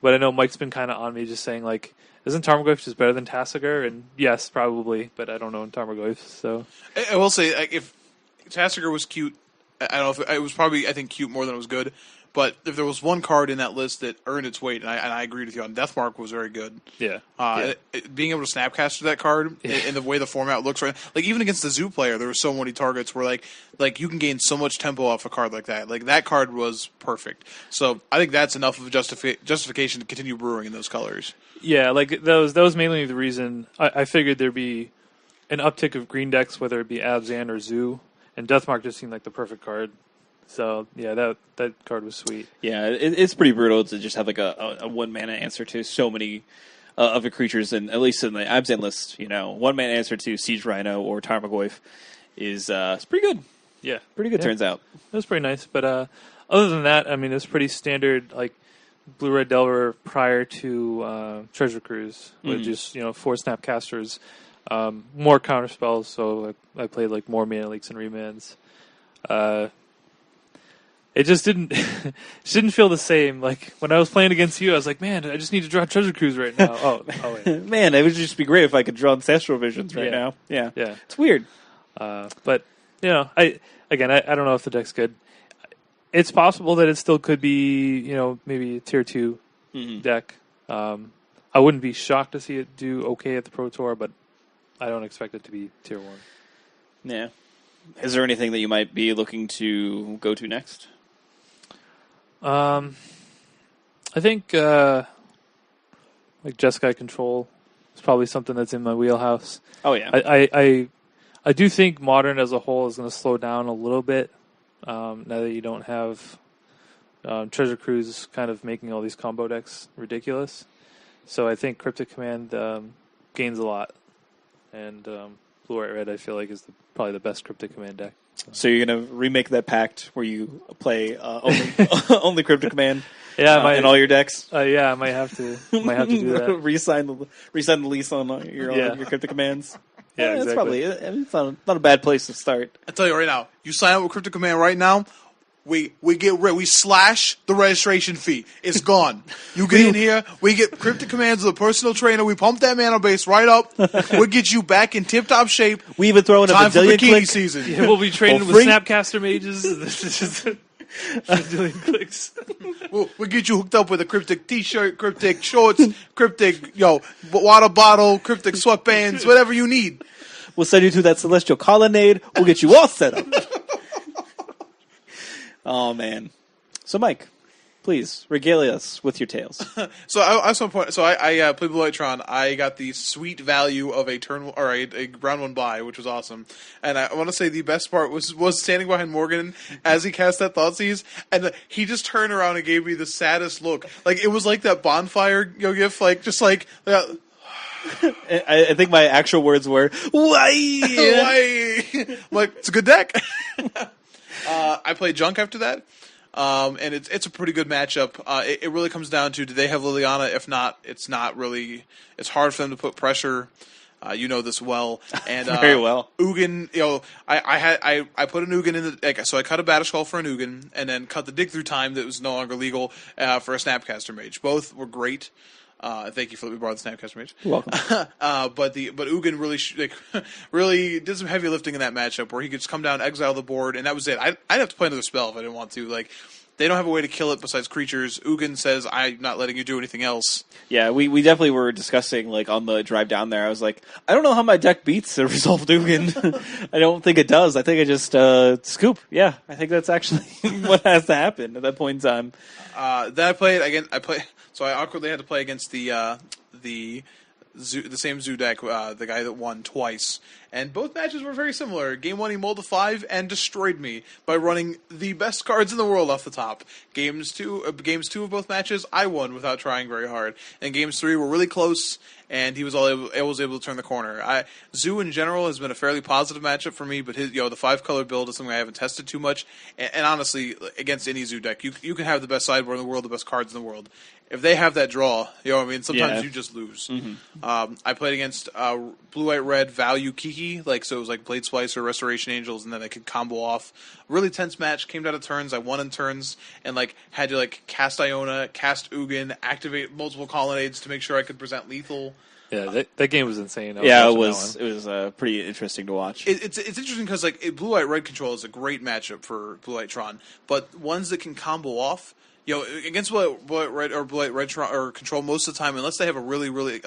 but I know Mike's been kind of on me, just saying like, isn't Tarmogoyf just better than Tasigur? And yes, probably, but I don't know in Tarmogoyf. So I will say, like, if Tasigur was cute, I don't know if it was probably, I think, cute more than it was good. But if there was one card in that list that earned its weight, and I agreed with you on, Deathmark was very good. Yeah. Being able to Snapcaster that card in the way the format looks right, like even against the Zoo player, there were so many targets where like you can gain so much tempo off a card like that. Like that card was perfect. So I think that's enough of a justification to continue brewing in those colors. Yeah, like that was mainly the reason I figured there'd be an uptick of green decks, whether it be Abzan or Zoo, and Deathmark just seemed like the perfect card. So yeah, that card was sweet. Yeah, it's pretty brutal to just have like a 1-mana answer to so many of the creatures, and at least in the Abzan list, 1-mana answer to Siege Rhino or Tarmogoyf is it's pretty good. Yeah, pretty good. Turns out it was pretty nice. But other than that, I mean, it's pretty standard like Blue Red Delver prior to Treasure Cruise, with just 4 Snapcasters, more counter spells. So I played like more mana leaks and remands. It just didn't feel the same. Like when I was playing against you, I was like, man, I just need to draw Treasure Cruise right now. Oh wait. Man, it would just be great if I could draw Ancestral Visions right now. Yeah, it's weird. But I don't know if the deck's good. It's possible that it still could be, maybe a tier 2 deck. I wouldn't be shocked to see it do okay at the Pro Tour, but I don't expect it to be tier 1. Yeah. Is there anything that you might be looking to go to next? I think like Jeskai Control is probably something that's in my wheelhouse. Oh yeah. I do think Modern as a whole is going to slow down a little bit now that you don't have Treasure Cruise kind of making all these combo decks ridiculous. So I think Cryptic Command gains a lot, and Blue White Red I feel like is probably the best Cryptic Command deck. So you're gonna remake that pact where you play only only Cryptic Command, in all your decks. Yeah, I might have to do that. Resign the lease on your Cryptic Commands. Yeah, That's exactly. probably it's not a bad place to start. I tell you right now, you sign up with Cryptic Command right now. We slash the registration fee. It's gone. You get in here, we get Cryptic Commands with a personal trainer, we pump that mana base right up, we'll get you back in tip-top shape. We even throw in a time for Brazilian bikini click. season. Yeah, we'll be training with Snapcaster mages. This is just Brazilian clicks. We'll get you hooked up with a Cryptic t-shirt, Cryptic shorts, Cryptic water bottle, Cryptic sweatbands, whatever you need. We'll send you to that Celestial Colonnade. We'll get you all set up. Oh, man. So, Mike, please, regale us with your tales. So, I played Blue Lightron. I got the sweet value of a round 1 buy, which was awesome. And I want to say the best part was standing behind Morgan as he cast that Thoughtseize, and he just turned around and gave me the saddest look. Like, it was like that bonfire gif, like, just like... I think my actual words were, why? Why? Like, it's a good deck. I played Junk after that. and it's a pretty good matchup. It really comes down to, do they have Liliana? If not, it's hard for them to put pressure. You know this well, and very well. Ugin, I put an Ugin in the so I cut a Battleskull for an Ugin, and then cut the dig through time that was no longer legal for a Snapcaster Mage. Both were great. Thank you for letting me borrow the Snapcaster Mage. You're welcome. But Ugin really really did some heavy lifting in that matchup where he could just come down, exile the board, and that was it. I'd have to play another spell if I didn't want to. Like, they don't have a way to kill it besides creatures. Ugin says, I'm not letting you do anything else. Yeah, we definitely were discussing, like, on the drive down there. I was like, I don't know how my deck beats the Resolved Ugin. I don't think it does. I think I just scoop. Yeah, I think that's actually what has to happen at that point in time. Then I played, so I awkwardly had to play against the same Zoo deck, the guy that won twice. And both matches were very similar. Game 1, he mulled a 5 and destroyed me by running the best cards in the world off the top. Games two of both matches, I won without trying very hard. And games 3 were really close, and he was able to turn the corner. Zoo in general has been a fairly positive matchup for me, but his, the 5-color build is something I haven't tested too much. And honestly, against any Zoo deck, you can have the best sideboard in the world, the best cards in the world. If they have that draw, sometimes you just lose. Mm-hmm. I played against blue-white-red value Kiki, so it was like Blade Splice or Restoration Angels, and then I could combo off. Really tense match, came down to turns, I won in turns, and had to cast Iona, cast Ugin, activate multiple Colonnades to make sure I could present lethal. Yeah, that game was insane. It was pretty interesting to watch. It's interesting because blue-white-red control is a great matchup for blue-white-tron, but ones that can combo off, against blue-white-red or blue-white-red or control most of the time, unless they have a really, really,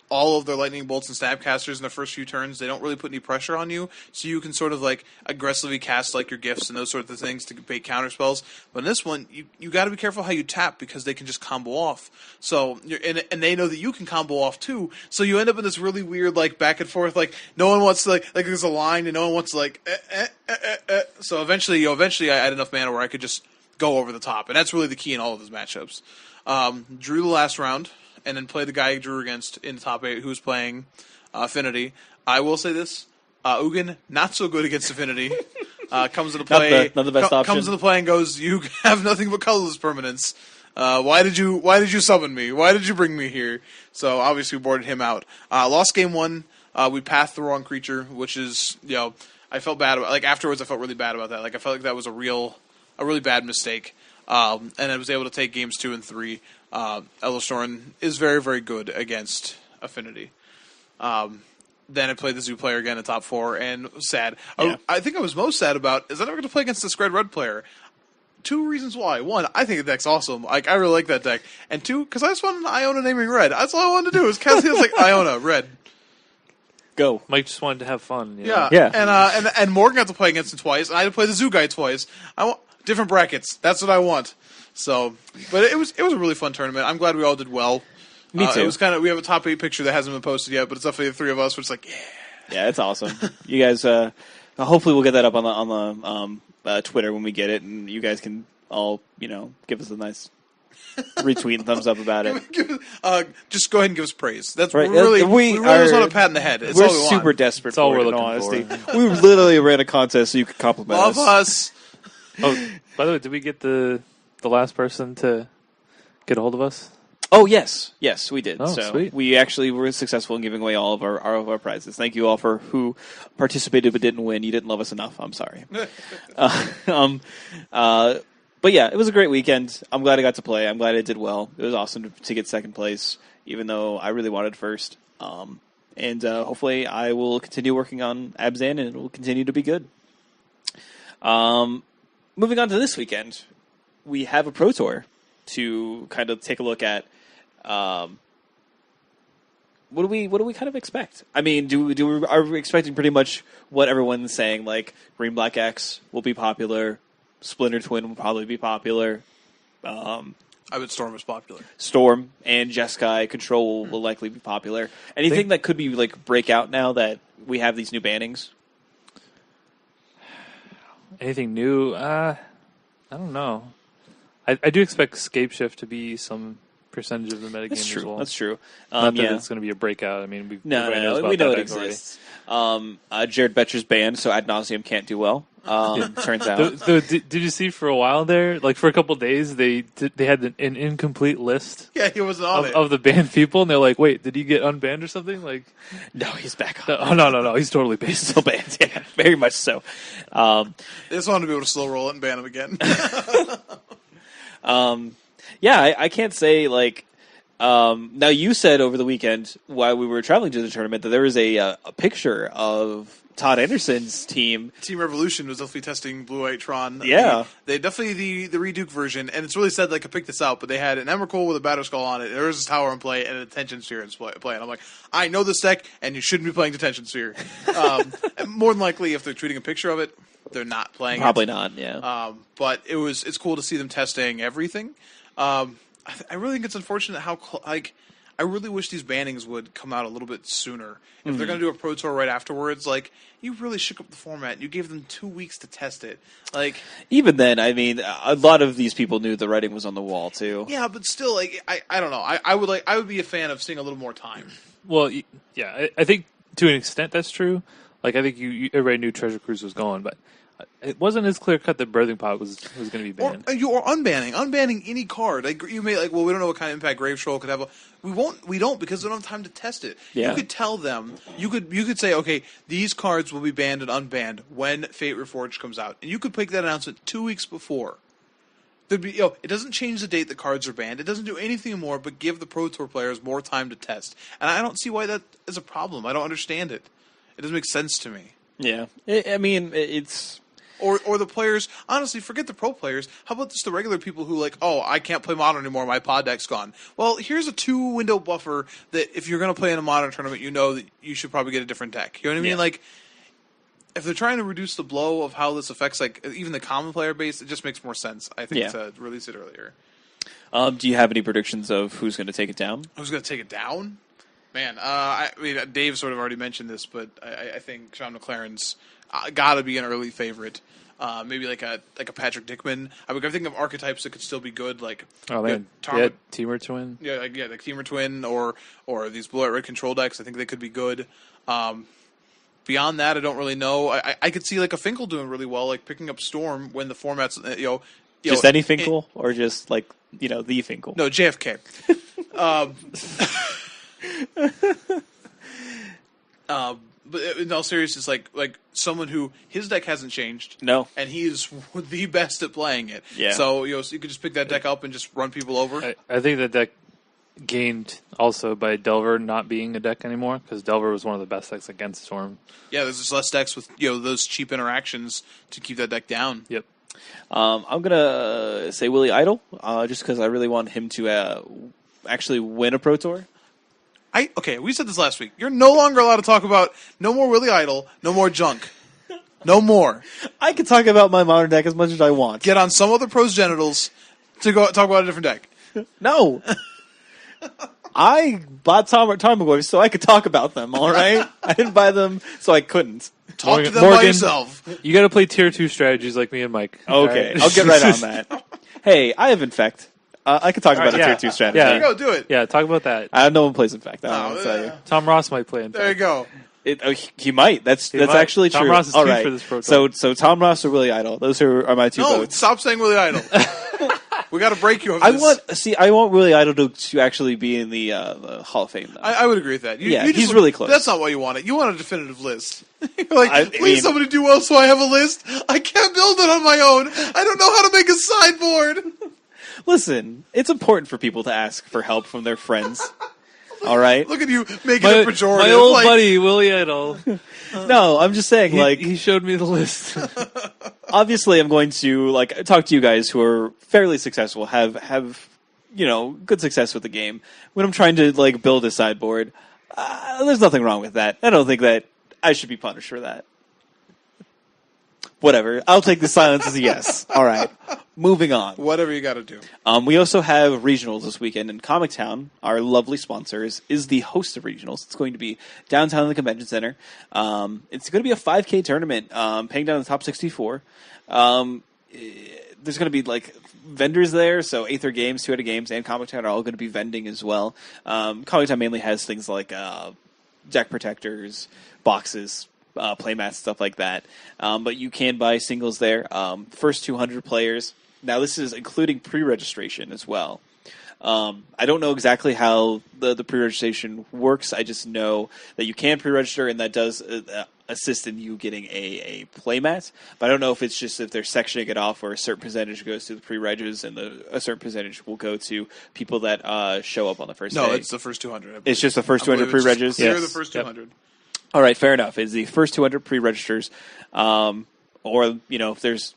all of their lightning bolts and snapcasters in the first few turns, they don't really put any pressure on you, so you can sort of, aggressively cast, your gifts and those sorts of things to bait counter spells. But in this one, you got to be careful how you tap, because they can just combo off. So, and they know that you can combo off, too, so you end up in this really weird, back and forth, no one wants to, there's a line, and no one wants to, So eventually I had enough mana where I could just go over the top, and that's really the key in all of those matchups. Drew the last round, and then played the guy I drew against in the top 8 who was playing Affinity. I will say this, Ugin, not so good against Affinity. Comes into play, not the best option. Comes into play and goes, you have nothing but colorless permanents. Why did you summon me? Why did you bring me here? So obviously we boarded him out. Lost game 1. We pathed the wrong creature, which is, I felt bad about. Afterwards, I felt really bad about that. I felt like that was a really bad mistake. And I was able to take games 2 and 3. Eldershorn is very, very good against Affinity. Then I played the Zoo player again in top 4, and was sad. Yeah. I think I was most sad about is that I'm going to play against the Scred Red player. 2 reasons why. 1, I think the deck's awesome. I really like that deck. And 2, because I just wanted an Iona naming red. That's all I wanted to do. Was cast it Iona red. Go. Mike just wanted to have fun. Yeah. And Morgan got to play against him twice, and I had to play the Zoo guy twice. I want different brackets. That's what I want. So, but it was a really fun tournament. I'm glad we all did well. Me too. It was we have a top 8 picture that hasn't been posted yet, but it's definitely the 3 of us. Which is yeah, it's awesome. You guys, hopefully we'll get that up on the Twitter when we get it, and you guys can all give us a nice retweet and thumbs up about it. Just go ahead and give us praise. That's right. We really just want a pat in the head. It's we're all we super want. desperate. It's all for we're it, looking in honesty. for. We literally ran a contest so you could compliment Love us. Oh, by the way, did we get the last person to get a hold of us? Oh yes, we did. Oh, so sweet. We actually were successful in giving away all of our prizes. Thank you all for who participated but didn't win. You didn't love us enough. I'm sorry. But yeah, it was a great weekend. I'm glad I got to play. I'm glad I did well. It was awesome to get second place, even though I really wanted first. And hopefully I will continue working on Abzan, and it will continue to be good. Moving on to this weekend, we have a Pro Tour to kind of take a look at. What do we kind of expect? I mean, are we expecting pretty much what everyone's saying? Green Black X will be popular, Splinter Twin will probably be popular. I bet Storm is popular. Storm and Jeskai Control will likely be popular. Anything that could be breakout now that we have these new bannings? Anything new? I don't know. I do expect Scape Shift to be some percentage of the metagame as well. That's true. Not that it's going to be a breakout. I mean, we know it exists. Jared Betcher's banned, so Ad Nauseam can't do well. Turns out. Did you see for a while there, like for a couple days, they had an incomplete list. Yeah, he wasn't on it. Of the banned people, and they're like, "Wait, did he get unbanned or something?" Like, no, he's back on. Oh no, he's totally banned. Still banned, yeah, very much so. They just wanted to be able to slow roll it and ban him again. Yeah, I can't say like. Now you said over the weekend while we were traveling to the tournament that there was a picture of Todd Anderson's team. Team Revolution was definitely testing Blue White Tron. Yeah. They definitely the Reduke version, and it's really sad that I could pick this out, but they had an Emrakul with a Batterskull on it, there was a Tower in play, and a Detention Sphere in play. And I'm like, I know this deck, and you shouldn't be playing Detention Sphere. And more than likely, if they're tweeting a picture of it, they're not playing Probably it. not, yeah. But it's cool to see them testing everything. I really think it's unfortunate how I really wish these bannings would come out a little bit sooner. If they're going to do a Pro Tour right afterwards, you really shook up the format. You gave them 2 weeks to test it. Even then, I mean, a lot of these people knew the writing was on the wall too. Yeah, but still, I don't know. I would be a fan of seeing a little more time. Well, yeah, I think to an extent that's true. I think everybody knew Treasure Cruise was going, but it wasn't as clear cut that Birthing Pod was going to be banned. Or unbanning any card. You may we don't know what kind of impact Grave Troll could have. We don't because we don't have time to test it. Yeah. You could tell them. You could say, okay, these cards will be banned and unbanned when Fate Reforged comes out, and you could make that announcement 2 weeks before. There'd be it doesn't change the date the cards are banned. It doesn't do anything more but give the Pro Tour players more time to test. And I don't see why that is a problem. I don't understand it. It doesn't make sense to me. Yeah, I mean it's. Or the players, honestly, forget the pro players. How about just the regular people who I can't play Modern anymore, my pod deck's gone. Well, here's a 2-window buffer that if you're going to play in a Modern tournament, you know that you should probably get a different deck. You know what I mean? If they're trying to reduce the blow of how this affects even the common player base, it just makes more sense, I think, to release it earlier. Do you have any predictions of who's going to take it down? Who's going to take it down? Man, Dave sort of already mentioned this, but I think Sean McLaren's got to be an early favorite. Maybe like a Patrick Dickman. I'm thinking of archetypes that could still be good, Teamer Twin. Yeah, like Teamer Twin or these Blue Red Control decks. I think they could be good. Beyond that, I don't really know. I could see a Finkel doing really well, picking up Storm when the format's just any Finkel or just the Finkel. No, JFK. But in all seriousness, like someone who his deck hasn't changed, no, and he is the best at playing it. Yeah. So you could just pick that deck up and just run people over. I think that deck gained also by Delver not being a deck anymore because Delver was one of the best decks against Storm. Yeah, there's just less decks with those cheap interactions to keep that deck down. Yep. I'm gonna say Willie Idol, just because I really want him to actually win a Pro Tour. We said this last week. You're no longer allowed to talk about no more Willie Idol, no more junk. No more. I can talk about my Modern deck as much as I want. Get on some other pro's genitals to go talk about a different deck. No. I bought Tarmogoyfs so I could talk about them, all right? I didn't buy them so I couldn't. Talk to them by yourself. You got to play tier 2 strategies like me and Mike. Okay, right? I'll get right on that. Hey, I have Infect. I could talk about a tier 2 strategy. Yeah. There you go, do it. Yeah, talk about that. No one plays Infect. I don't know what to tell you. Tom Ross might play Infect. There you go. He might. That's actually true. Tom Ross is all huge right. for this Pro Tour. So Tom Ross or Willie Idol. Those are my two votes. Stop saying Willie Idol. We got to break you over this. I want Willie Idol to actually be in the Hall of Fame, though. I would agree with that. He's really close. That's not what you want it. You want a definitive list. You're please somebody do well so I have a list. I can't build it on my own. I don't know how to make a sideboard. Listen, it's important for people to ask for help from their friends. All right? Look at you making it pejorative. My old buddy, Willie Idol. No, I'm just saying, he showed me the list. Obviously, I'm going to talk to you guys who are fairly successful, have good success with the game. When I'm trying to build a sideboard, there's nothing wrong with that. I don't think that I should be punished for that. Whatever. I'll take the silence as a yes. All right. Moving on. Whatever you got to do. We also have regionals this weekend in Comic Town. Our lovely sponsor is the host of regionals. It's going to be downtown in the convention center. It's going to be a 5K tournament, paying down the top 64. There's going to be vendors there, so Aether Games, 2 Games, and Comic Town are all going to be vending as well. Comic Town mainly has things like deck protectors, boxes, playmats, stuff like that. But you can buy singles there. First 200 players. Now, this is including pre-registration as well. I don't know exactly how the pre-registration works. I just know that you can pre-register, and that does assist in you getting a playmat. But I don't know if it's just if they're sectioning it off, where a certain percentage goes to the pre-regs, and a certain percentage will go to people that show up on the first day. No, it's the first 200. It's just the first 200 pre-regs? Yes. The first 200. Yep. All right, fair enough. It's the first 200 pre-registers, or if there's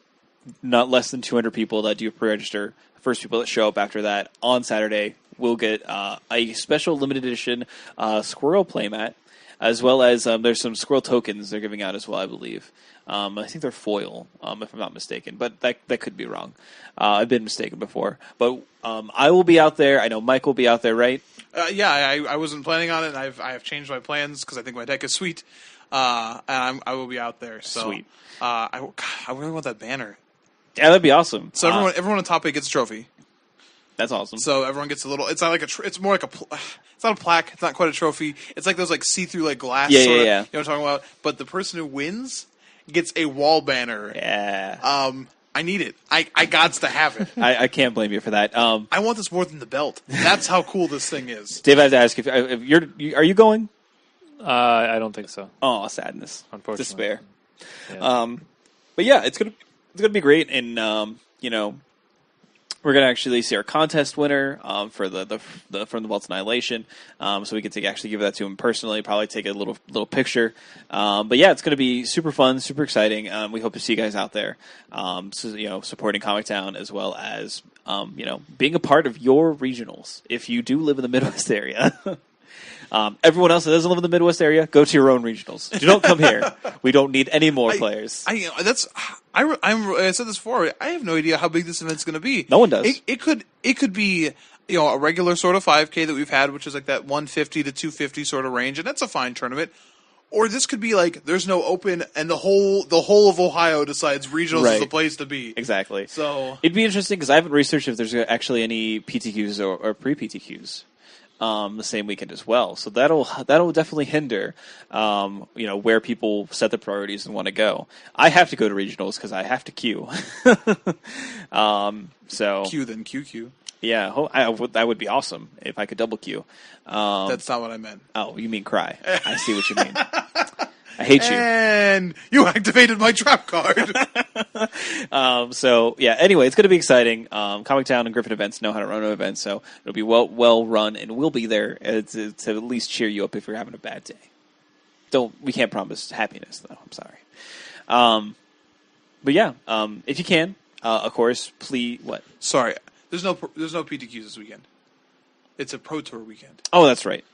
not less than 200 people that do pre-register, the first people that show up after that on Saturday will get a special limited edition squirrel playmat, as well as there's some squirrel tokens they're giving out as well, I believe. I think they're foil, if I'm not mistaken, but that could be wrong. I've been mistaken before. But I will be out there. I know Mike will be out there, right? Yeah, I wasn't planning on it, and I have changed my plans because I think my deck is sweet, and I will be out there. So, sweet. I really want that banner. Yeah, that'd be awesome. So everyone on top 8 gets a trophy. That's awesome. So everyone gets a little. It's not like it's more like it's not a plaque. It's not quite a trophy. It's like those see-through glass. Yeah, sort of, yeah. You know what I'm talking about? But the person who wins gets a wall banner. Yeah. I need it. I gots to have it. I can't blame you for that. I want this more than the belt. That's how cool this thing is. Dave, I have to ask if are you going? I don't think so. Oh, sadness, unfortunately, despair. Yeah. But yeah, it's gonna be great, and we're gonna actually see our contest winner for the From the Vaults Annihilation, so we get to actually give that to him personally. Probably take a little picture. But yeah, it's gonna be super fun, super exciting. We hope to see you guys out there. Supporting Comic Town, as well as being a part of your regionals if you do live in the Midwest area. Everyone else that doesn't live in the Midwest area, go to your own regionals. Do not come here. We don't need any more players. I said this before. I have no idea how big this event's going to be. No one does. It could be a regular sort of 5K that we've had, which is like that 150 to 250 sort of range, and that's a fine tournament. Or this could be there's no open, and the whole of Ohio decides regionals is the place to be. Exactly. So it'd be interesting because I haven't researched if there's actually any PTQs or pre-PTQs. The same weekend as well, so that'll definitely hinder, where people set their priorities and want to go. I have to go to regionals because I have to queue. So queue then QQ. Yeah, that would be awesome if I could double queue. That's not what I meant. Oh, you mean cry? I see what you mean. I hate you. And you activated my trap card. So yeah. Anyway, it's going to be exciting. Comic Town and Griffin Events know how to run an event, so it'll be well run, and we'll be there to at least cheer you up if you're having a bad day. We can't promise happiness though. I'm sorry. But yeah, if you can, of course, please. What? Sorry, there's no PTQs this weekend. It's a Pro Tour weekend. Oh, that's right.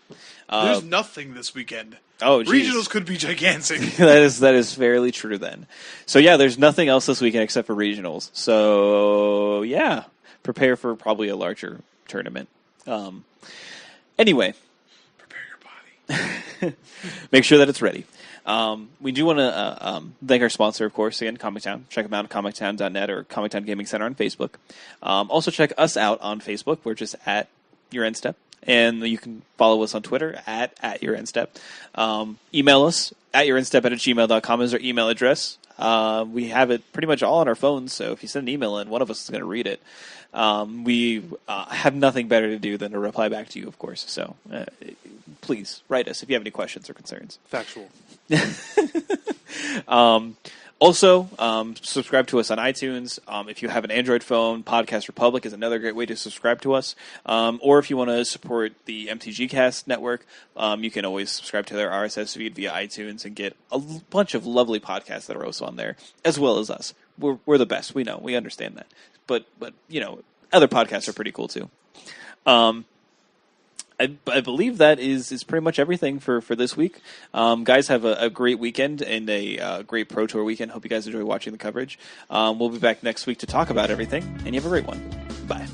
There's nothing this weekend. Oh, geez. Regionals could be gigantic. that is fairly true then. So yeah, there's nothing else this weekend except for regionals. So yeah, prepare for probably a larger tournament. Anyway, prepare your body. Make sure that it's ready. We do want to thank our sponsor, of course, again, Comic Town. Check them out at comictown.net or Comic Town Gaming Center on Facebook. Also check us out on Facebook. We're just at Your End Step. And you can follow us on Twitter at Your End Step. Email us at yourendstep@gmail.com is our email address. We have it pretty much all on our phones, so if you send an email in, one of us is going to read it. We have nothing better to do than to reply back to you, of course. So please write us if you have any questions or concerns. Factual. Also, subscribe to us on iTunes. If you have an Android phone, Podcast Republic is another great way to subscribe to us. Or if you want to support the MTG Cast network, you can always subscribe to their RSS feed via iTunes and get a bunch of lovely podcasts that are also on there, as well as us. We're the best. We know. We understand that. But other podcasts are pretty cool too. I believe that is pretty much everything for this week. Guys, have a great weekend and a great Pro Tour weekend. Hope you guys enjoy watching the coverage. We'll be back next week to talk about everything, and you have a great one. Bye.